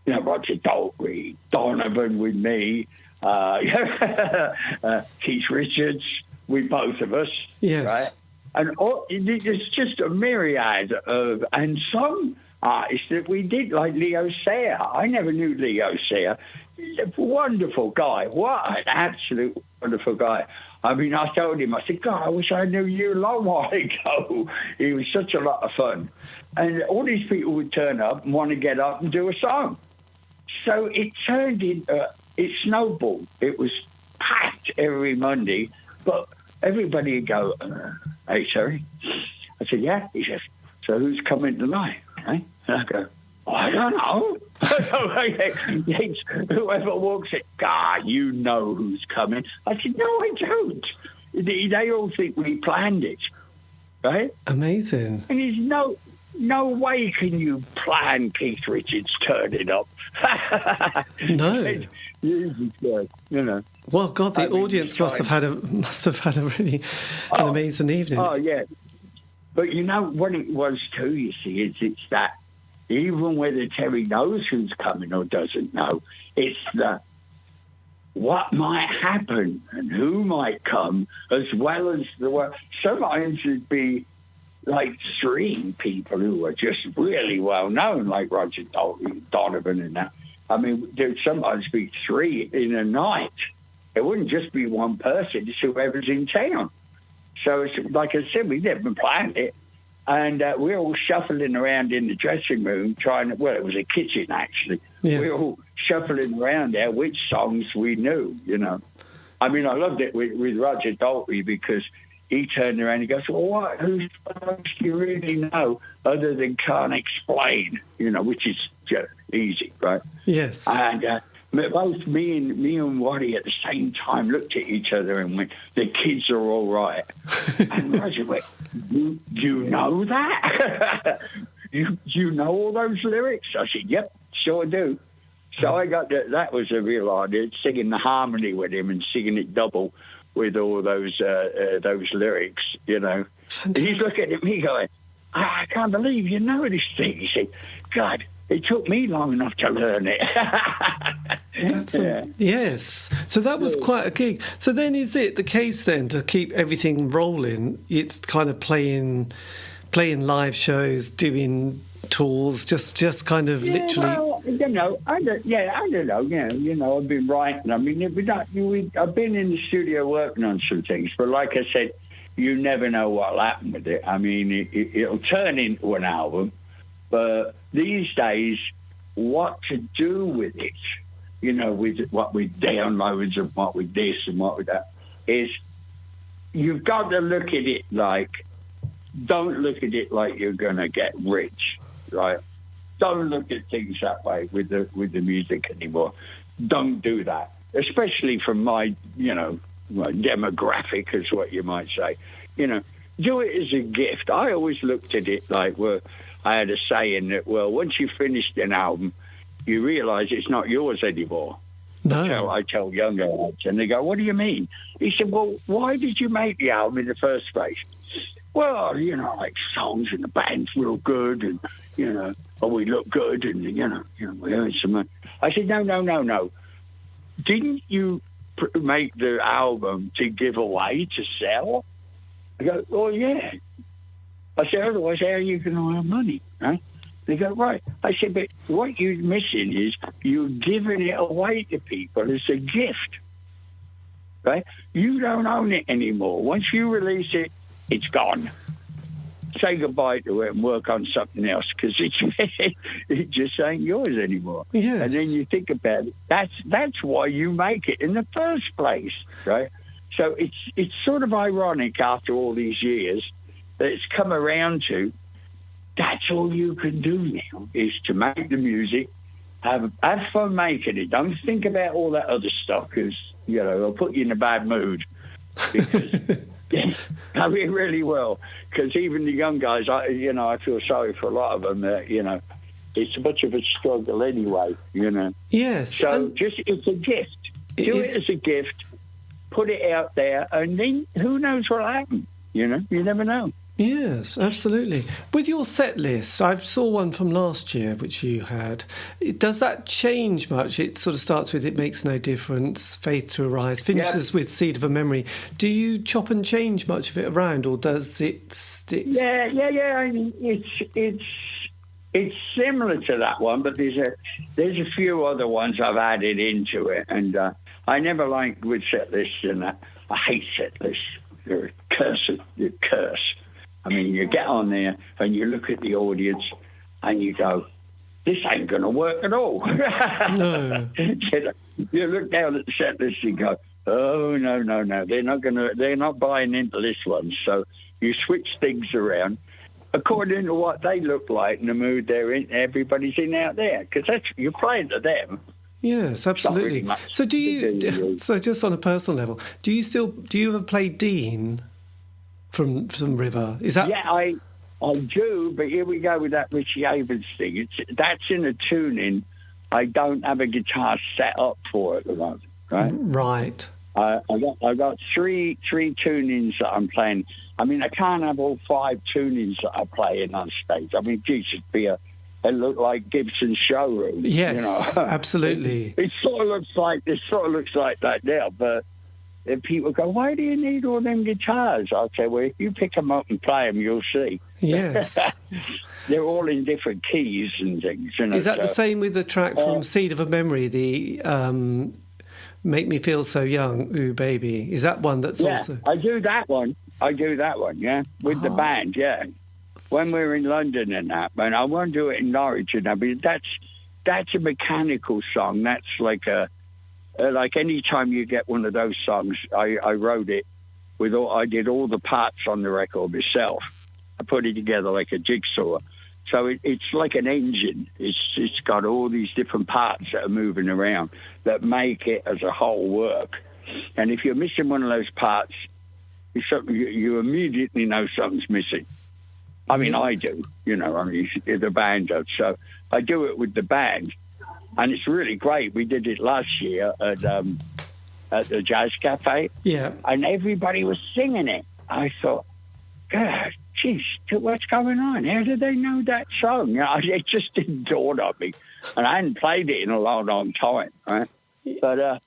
Roger Daltrey, Donovan with me, Keith Richards with both of us, yes. Right? And it's just a myriad of, and some artists that we did, like Leo Sayer. I never knew Leo Sayer. He's a wonderful guy. What an absolute wonderful guy. I mean, I told him, I said, God, I wish I knew you a long while ago. He was such a lot of fun. And all these people would turn up and want to get up and do a song. So it turned into, it snowballed. It was packed every Monday, but everybody would go, hey, sorry. I said, yeah. He says, so who's coming tonight? Right? And I go, I don't know. Whoever walks in, God, you know who's coming. I said, no, I don't. They all think we planned it, right? Amazing. And there's no way can you plan Keith Richards turning up. No. Well, God, the audience must have had a really an amazing evening. Oh, yeah. But you know what it was too, you see, it's that even whether Terry knows who's coming or doesn't know, it's the what might happen and who might come, as well as sometimes it'd be like three people who are just really well known, like Roger Donovan and that. I mean, there'd sometimes be three in a night. It wouldn't just be one person, it's whoever's in town. So, it's, like I said, we never planned it. And we're all shuffling around in the dressing room it was a kitchen, actually. Yes. We were all shuffling around there, which songs we knew, I mean, I loved it with Roger Daltrey because he turned around and he goes, well, whose songs do you really know other than Can't Explain, which is just easy, right? Yes. And both me and Waddy at the same time looked at each other and went, the kids are all right. And Roger went, you know that? you know all those lyrics? I said, yep, sure do. So I got that was a real idea, singing the harmony with him and singing it double with all those lyrics, Fantastic. And he's looking at me going, I can't believe you know this thing. He said, God, it took me long enough to learn it. Yes. So that was quite a gig. So then is it the case then to keep everything rolling? It's kind of playing live shows, doing tours, just kind of literally. Well, I don't know. I've been writing. I mean, I've been in the studio working on some things, but like I said, you never know what'll happen with it. I mean, it'll turn into an album, but these days, what to do with it, with what with downloads and what with this and what with that, is you've got to look at it don't look at it like you're going to get rich, right? Don't look at things that way with the music anymore. Don't do that, especially from my, demographic, is what you might say. Do it as a gift. I always looked at it like, I had a saying that, once you finished an album, you realise it's not yours anymore. No. I tell younger lads, and they go, what do you mean? He said, well, why did you make the album in the first place? Well, like songs and the band's real good and, we look good and, we earn some money. I said, no. Didn't you make the album to give away, to sell? I go, oh, yeah. I said, otherwise, how are you going to earn money? Huh? They go, right. I said, but what you're missing is you're giving it away to people as a gift, right? You don't own it anymore. Once you release it, it's gone. Say goodbye to it and work on something else because it just ain't yours anymore. Yes. And then you think about it. That's why you make it in the first place, right? So it's sort of ironic after all these years that it's come around to that's all you can do now is to make the music, have fun making it. Don't think about all that other stuff because, it'll put you in a bad mood. Because, I mean, really will. Because even the young guys, I feel sorry for a lot of them. It's much of a struggle anyway, Yes. So it's a gift. Do it as a gift. Put it out there, and then who knows what'll happen? You never know. Yes, absolutely. With your set list, I saw one from last year, which you had. Does that change much? It sort of starts with "It Makes No Difference," "Faith to Arise," finishes with "Seed of a Memory." Do you chop and change much of it around, or does it stick? Yeah. I mean, it's similar to that one, but there's a few other ones I've added into it, and I never liked with set lists and that. I hate set lists. They're a curse. I mean, you get on there and you look at the audience and you go, this ain't going to work at all. No. You look down at the set list and go, oh, no. They're not buying into this one. So you switch things around according to what they look like and the mood they're in, everybody's in out there. Because you're playing to them. Yes, absolutely. Really so so just on a personal level, do you ever play Dean from River? Is that? Yeah, I do, but here we go with that Richie Havens thing. That's in a tuning I don't have a guitar set up for at the moment, right? Right. I got three tunings that I'm playing. I mean, I can't have all 5 tunings that I play in on stage. I mean, geez, it look like Gibson's showroom. Yes, absolutely. It sort of looks like that now, but if people go, why do you need all them guitars? I'll say, well, if you pick them up and play them, you'll see. Yes. They're all in different keys and things. Is that the same with the track from Seed of a Memory, the Make Me Feel So Young, Ooh Baby? Is that one that's also... I do that one, yeah, with the band, yeah. When we're in London and that, and I won't do it in Norwich and that, but that's a mechanical song. That's like any time you get one of those songs, I wrote it I did all the parts on the record myself. I put it together like a jigsaw. So it's like an engine. It's got all these different parts that are moving around that make it as a whole work. And if you're missing one of those parts, you immediately know something's missing. I mean, I do, the band does. So I do it with the band, and it's really great. We did it last year at the Jazz Cafe, and everybody was singing it. I thought, God, geez, what's going on? How did they know that song? It just didn't dawn on me, and I hadn't played it in a long, long time, right? But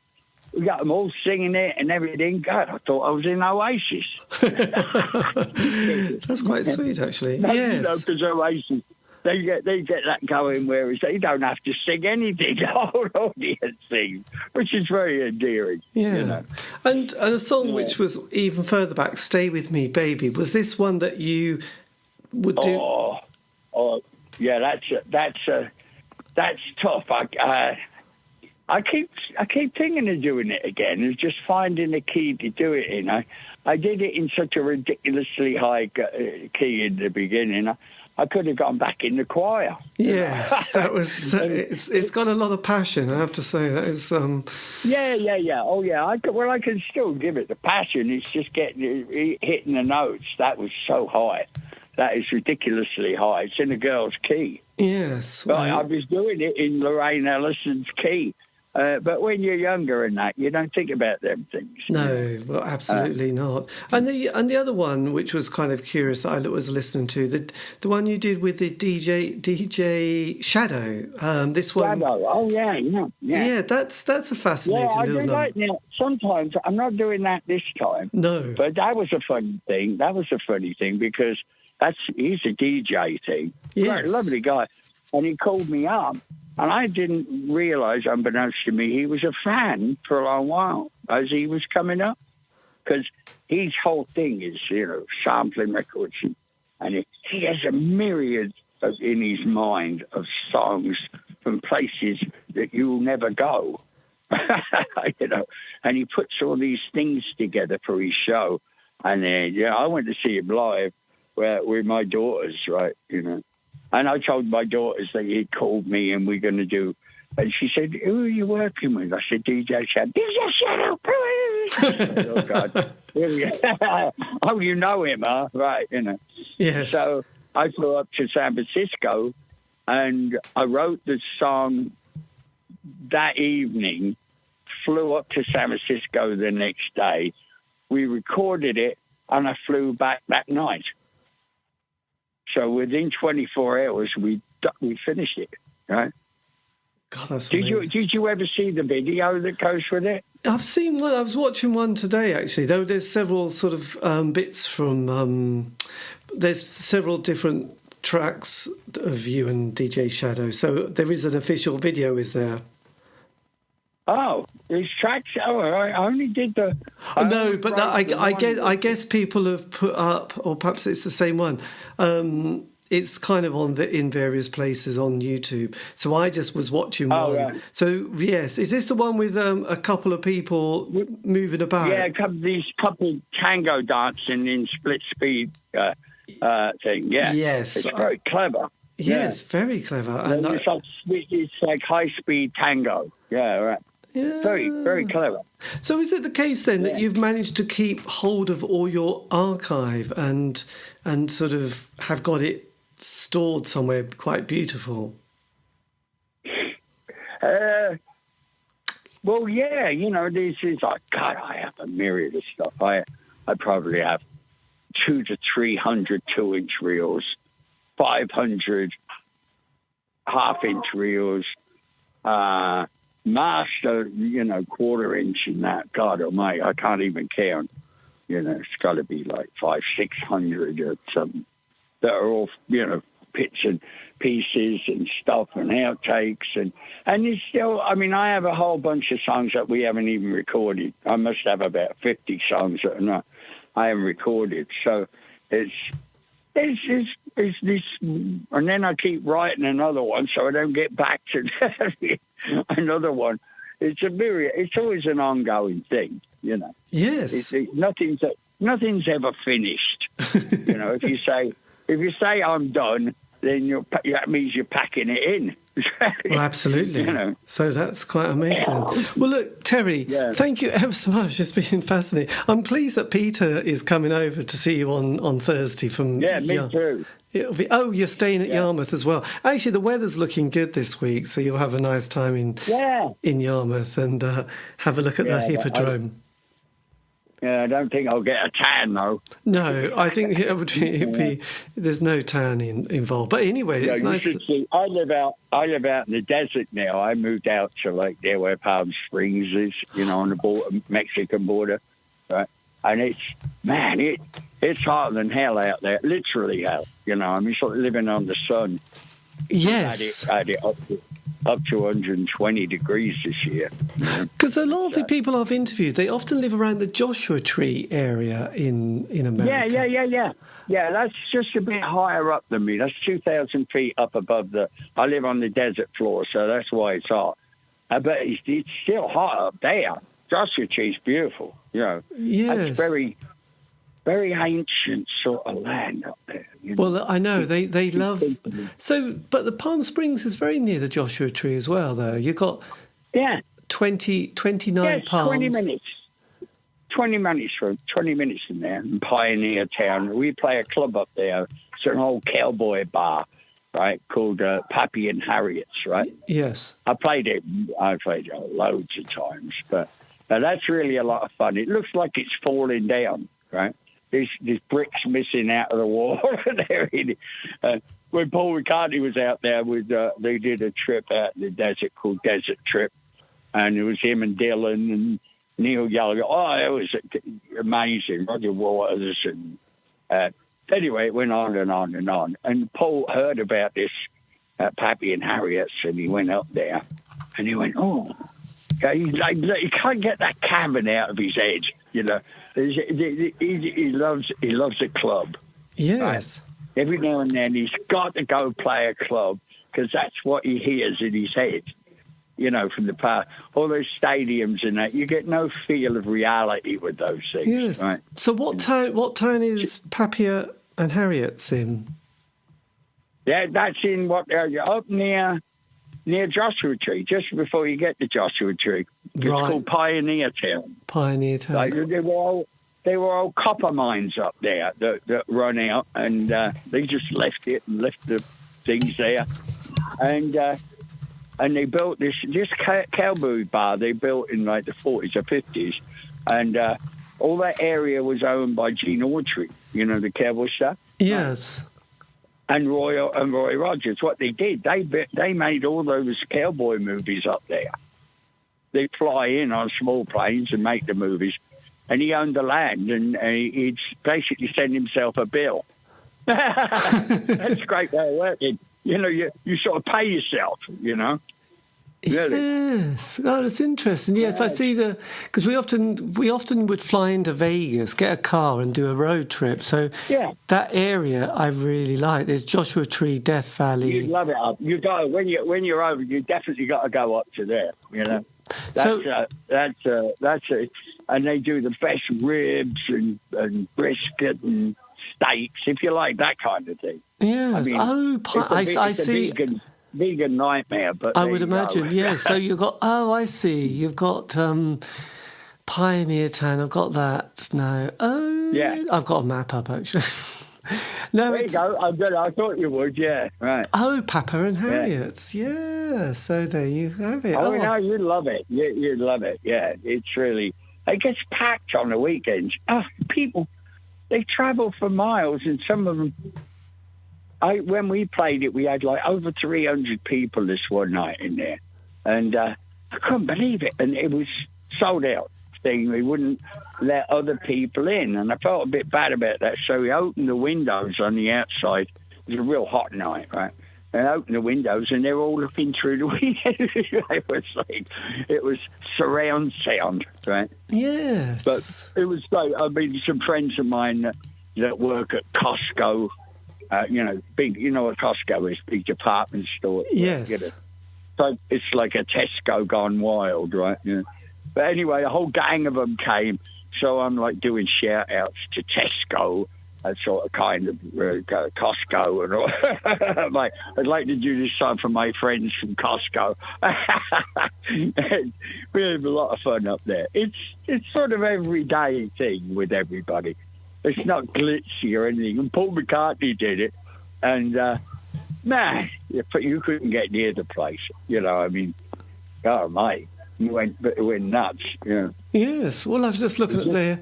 we got them all singing it and everything. God, I thought I was in Oasis. That's quite sweet, actually. Yes. Because Oasis, they get that going where they don't have to sing anything. The whole audience sings, which is very endearing. Yeah. And a song which was even further back, Stay With Me, Baby. Was this one that you would do? Oh, yeah, that's tough. I keep thinking of doing it again. It's just finding a key to do it in. I did it in such a ridiculously high key in the beginning. I could have gone back in the choir. Yes, that was. It's got a lot of passion. I have to say that is. Yeah. Oh yeah. I can still give it the passion. It's just hitting the notes. That was so high. That is ridiculously high. It's in a girl's key. Yes. But I was doing it in Lorraine Ellison's key. But when you're younger and that, you don't think about them things. No, well, absolutely not. And the other one, which was kind of curious, that I was listening to, the one you did with the DJ Shadow. This one, Shadow. Oh yeah. That's a fascinating. Yeah, I little do like that. Sometimes I'm not doing that this time. No, but that was a funny thing. Because he's a DJ thing. Yes. Great, lovely guy, and he called me up. And I didn't realise, unbeknownst to me, he was a fan for a long while as he was coming up. Because his whole thing is, sampling records. And he has a myriad in his mind of songs from places that you'll never go. And he puts all these things together for his show. And I went to see him live with my daughters, right, And I told my daughters that he'd called me and we're going to do. And she said, "Who are you working with?" I said, "DJ Shadow." "DJ Shadow, please." Oh, God. Oh, you know him, huh? Right, Yes. So I flew up to San Francisco and I wrote the song that evening, flew up to San Francisco the next day. We recorded it and I flew back that night. So within 24 hours, we finished it, right? God, that's amazing. Did you ever see the video that goes with it? I've seen one. I was watching one today, actually. Though there's several sort of bits from. There's several different tracks of you and DJ Shadow. So there is an official video, is there? Oh, these tracks. Oh, I only did the. No, but I guess people have put up, or perhaps it's the same one. It's kind of in various places on YouTube. So I just was watching one. Right. So yes, is this the one with a couple of people moving about? Yeah, these couple tango dancing in split speed thing. Yeah, yes, it's very clever. Yes, very clever. And it's like high speed tango. Yeah, right. Yeah. Very, very clever. So is it the case then that you've managed to keep hold of all your archive and sort of have got it stored somewhere quite beautiful? Well, yeah, this is like, God, I have a myriad of stuff. I probably have 200 to 300 2-inch reels, 500 half-inch reels, master, 1/4 inch and that. God almighty, I can't even count. It's got to be like 500-600 or something that are all, bits and pieces and stuff and outtakes. And it's still, I have a whole bunch of songs that we haven't even recorded. I must have about 50 songs that I haven't recorded. So it's this, and then I keep writing another one so I don't get back to another one. It's a myriad. It's always an ongoing thing, Yes. Nothing's ever finished. If you say I'm done, then that means you're packing it in. Well, absolutely. So that's quite amazing. Well, look, Terry, thank you ever so much. It's been fascinating. I'm pleased that Peter is coming over to see you on Thursday from. Yeah, me too. You're staying at Yarmouth as well. Actually, the weather's looking good this week, so you'll have a nice time in Yarmouth and have a look at the Hippodrome. I don't think I'll get a tan, though. No, I think it'd be there's no tan involved. But anyway, it's nice. I live out in the desert now. I moved out to there where Palm Springs is, on the Mexican border, right? And it's hotter than hell out there, literally hell. Sort of living on the sun. Yes. I had it up to 120 degrees this year. Because a lot of the people I've interviewed, they often live around the Joshua Tree area in America. Yeah, that's just a bit higher up than me. That's 2,000 feet up above I live on the desert floor, so that's why it's hot. But it's still hot up there. Joshua Tree's beautiful, Yes. That's very, very ancient sort of land up there. Well, I know they love. So, but the Palm Springs is very near the Joshua Tree as well, though. You've got 29 palms. 20 minutes. 20 minutes from there, in Pioneer Town. We play a club up there. It's an old cowboy bar, right, called Pappy and Harriet's, right? Yes. I played it loads of times, but that's really a lot of fun. It looks like it's falling down, right? There's bricks missing out of the wall and everything. When Paul McCartney was out there, they did a trip out in the desert called Desert Trip, and it was him and Dylan and Neil Young. Oh, it was amazing. Roger Waters and anyway, it went on and on and on. And Paul heard about this Pappy and Harriet's, and he went up there, and he went, oh, he can't get that cabin out of his head, you know. He loves a club. Yes. Right? Every now and then he's got to go play a club because that's what he hears in his head, you know, from the past. All those stadiums and that, you get no feel of reality with those things. Yes. Right? So what town is Pappy and Harriet's in? Yeah, that's in up near Joshua Tree, just before you get to Joshua Tree. It's called Pioneer Town. Pioneer Town. Like, they were all copper mines up there that run out, and they just left the things there, and they built this cowboy bar. They built in like the 40s or 50s, and all that area was owned by Gene Autry, you know, the cowboy stuff. Yes. And Roy Rogers. What they did, they made all those cowboy movies up there. They fly in on small planes and make the movies. And he owned the land, and he'd basically send himself a bill. That's a great way of working. You know, you sort of pay yourself, you know. Really? Yes. Oh, that's interesting. Yes, I see because we often would fly into Vegas, get a car, and do a road trip. So that area I really like. There's Joshua Tree, Death Valley. You'd love it up. You got when you're over, you definitely got to go up to there. You know, that's it. And they do the best ribs and brisket and steaks, if you like that kind of thing. Yes. I mean, I see. Vegan nightmare, but I would imagine, yes. So you've got, I see. You've got Pioneer Town. I've got that now. Oh, yeah. I've got a map up, actually. No, there you go. I thought you would, yeah. Right. Oh, Papa and Harriet's. Yeah. So there you have it. Oh, no, you'd love it. You'd love it, yeah. It's really... It gets packed on the weekends. Oh, people, they travel for miles, and some of them... when we played it, we had like over 300 people this one night in there. And I couldn't believe it. And it was sold out thing. We wouldn't let other people in. And I felt a bit bad about that. So we opened the windows on the outside. It was a real hot night, right? And I opened the windows, and they were all looking through the windows. It was surround sound, right? Yes. But it was like, I mean, some friends of mine that work at Costco, big, you know what Costco is, big department store. Yes. You know. So it's like a Tesco gone wild, right? Yeah. But anyway, a whole gang of them came. So I'm like doing shout outs to Tesco and sort of kind of Costco and all. I'd like to do this song for my friends from Costco. We have a lot of fun up there. It's sort of everyday thing with everybody. It's not glitzy or anything. And Paul McCartney did it. And, man, you couldn't get near the place. You know, I mean, oh, mate, you went nuts. Yeah. Yes. Well, I was just looking at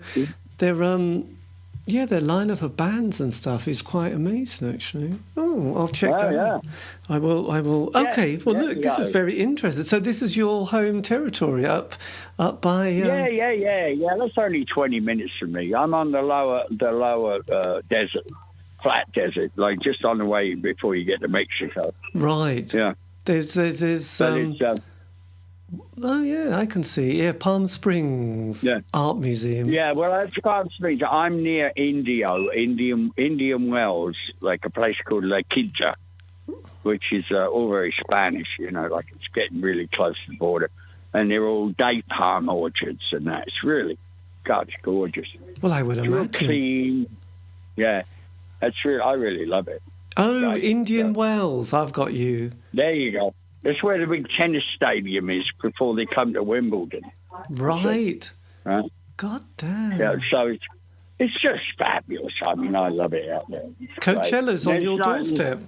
their lineup of bands and stuff is quite amazing, actually. Oh, I'll check that out. I will. Okay. Well, look, this is very interesting. So this is your home territory up by... Yeah. That's only 20 minutes from me. I'm on the lower desert, flat desert, like just on the way before you get to Mexico. Right. Yeah. There's oh, yeah, I can see. Yeah, Palm Springs Art Museum. Yeah, well, that's Palm Springs. I'm near Indian Wells, like a place called La Quinta, which is all very Spanish, you know, like it's getting really close to the border. And they're all date palm orchards and that. It's really, God, it's gorgeous. Well, I would imagine. Real clean. Yeah, I really love it. Oh, Indian Wells, I've got you. There you go. That's where the big tennis stadium is before they come to Wimbledon. Right. So, right. God damn. Yeah, so it's just fabulous. I mean, I love it out there. Coachella's on your doorstep.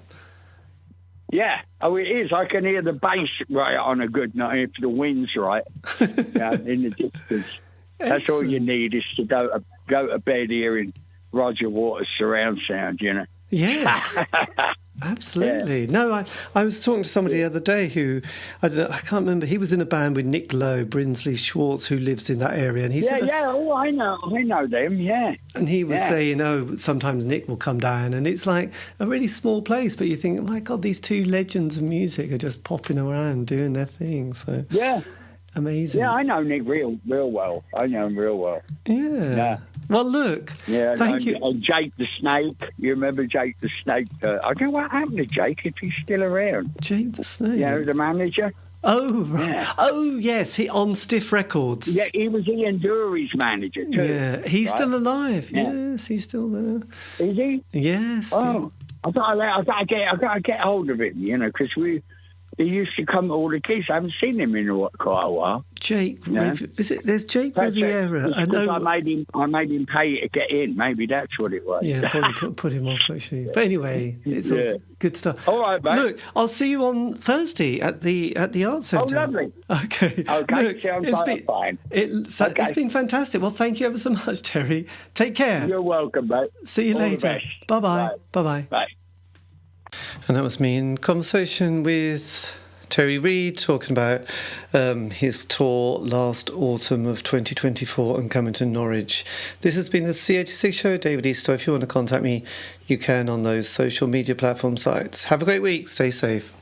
Yeah. Oh, it is. I can hear the bass right on a good night if the wind's right. In the distance. That's all you need is to go to bed hearing Roger Waters' surround sound, you know. Yes. Absolutely. Yeah. No, I was talking to somebody the other day who, I can't remember, he was in a band with Nick Lowe, Brinsley Schwartz, who lives in that area. And he said, oh, I know them, yeah. And he was saying, sometimes Nick will come down, and it's like a really small place, but you think, oh my God, these two legends of music are just popping around doing their thing. So yeah. Amazing. Yeah, I know Nick real well. I know him real well. Yeah. Well, look. Yeah. Thank you. And Jake the Snake. You remember Jake the Snake? I don't know what happened to Jake, if he's still around. Jake the Snake? You know, the manager. Oh, right. Yeah. Oh, yes. He on Stiff Records. Yeah, he was Ian Dury's manager, too. Yeah. He's still alive. Yeah. Yes, he's still there. Is he? Yes. Oh. Yeah. I gotta get hold of him, you know, because he used to come to all the gigs. I haven't seen him in quite a while. Jake, there's Jake Riviera. I know. I made him pay to get in. Maybe that's what it was. Yeah, probably put him off actually. But anyway, it's all good stuff. All right, mate. Look, I'll see you on Thursday at the Arts Centre. Oh, lovely. Okay. Look, fine. It's been fantastic. Well, thank you ever so much, Terry. Take care. You're welcome, mate. See you later. Bye-bye. Bye-bye. Bye. And that was me in conversation with Terry Reid, talking about his tour last autumn of 2024 and coming to Norwich. This has been the C86 show. David Eastaugh. If you want to contact me, you can on those social media platform sites. Have a great week. Stay safe.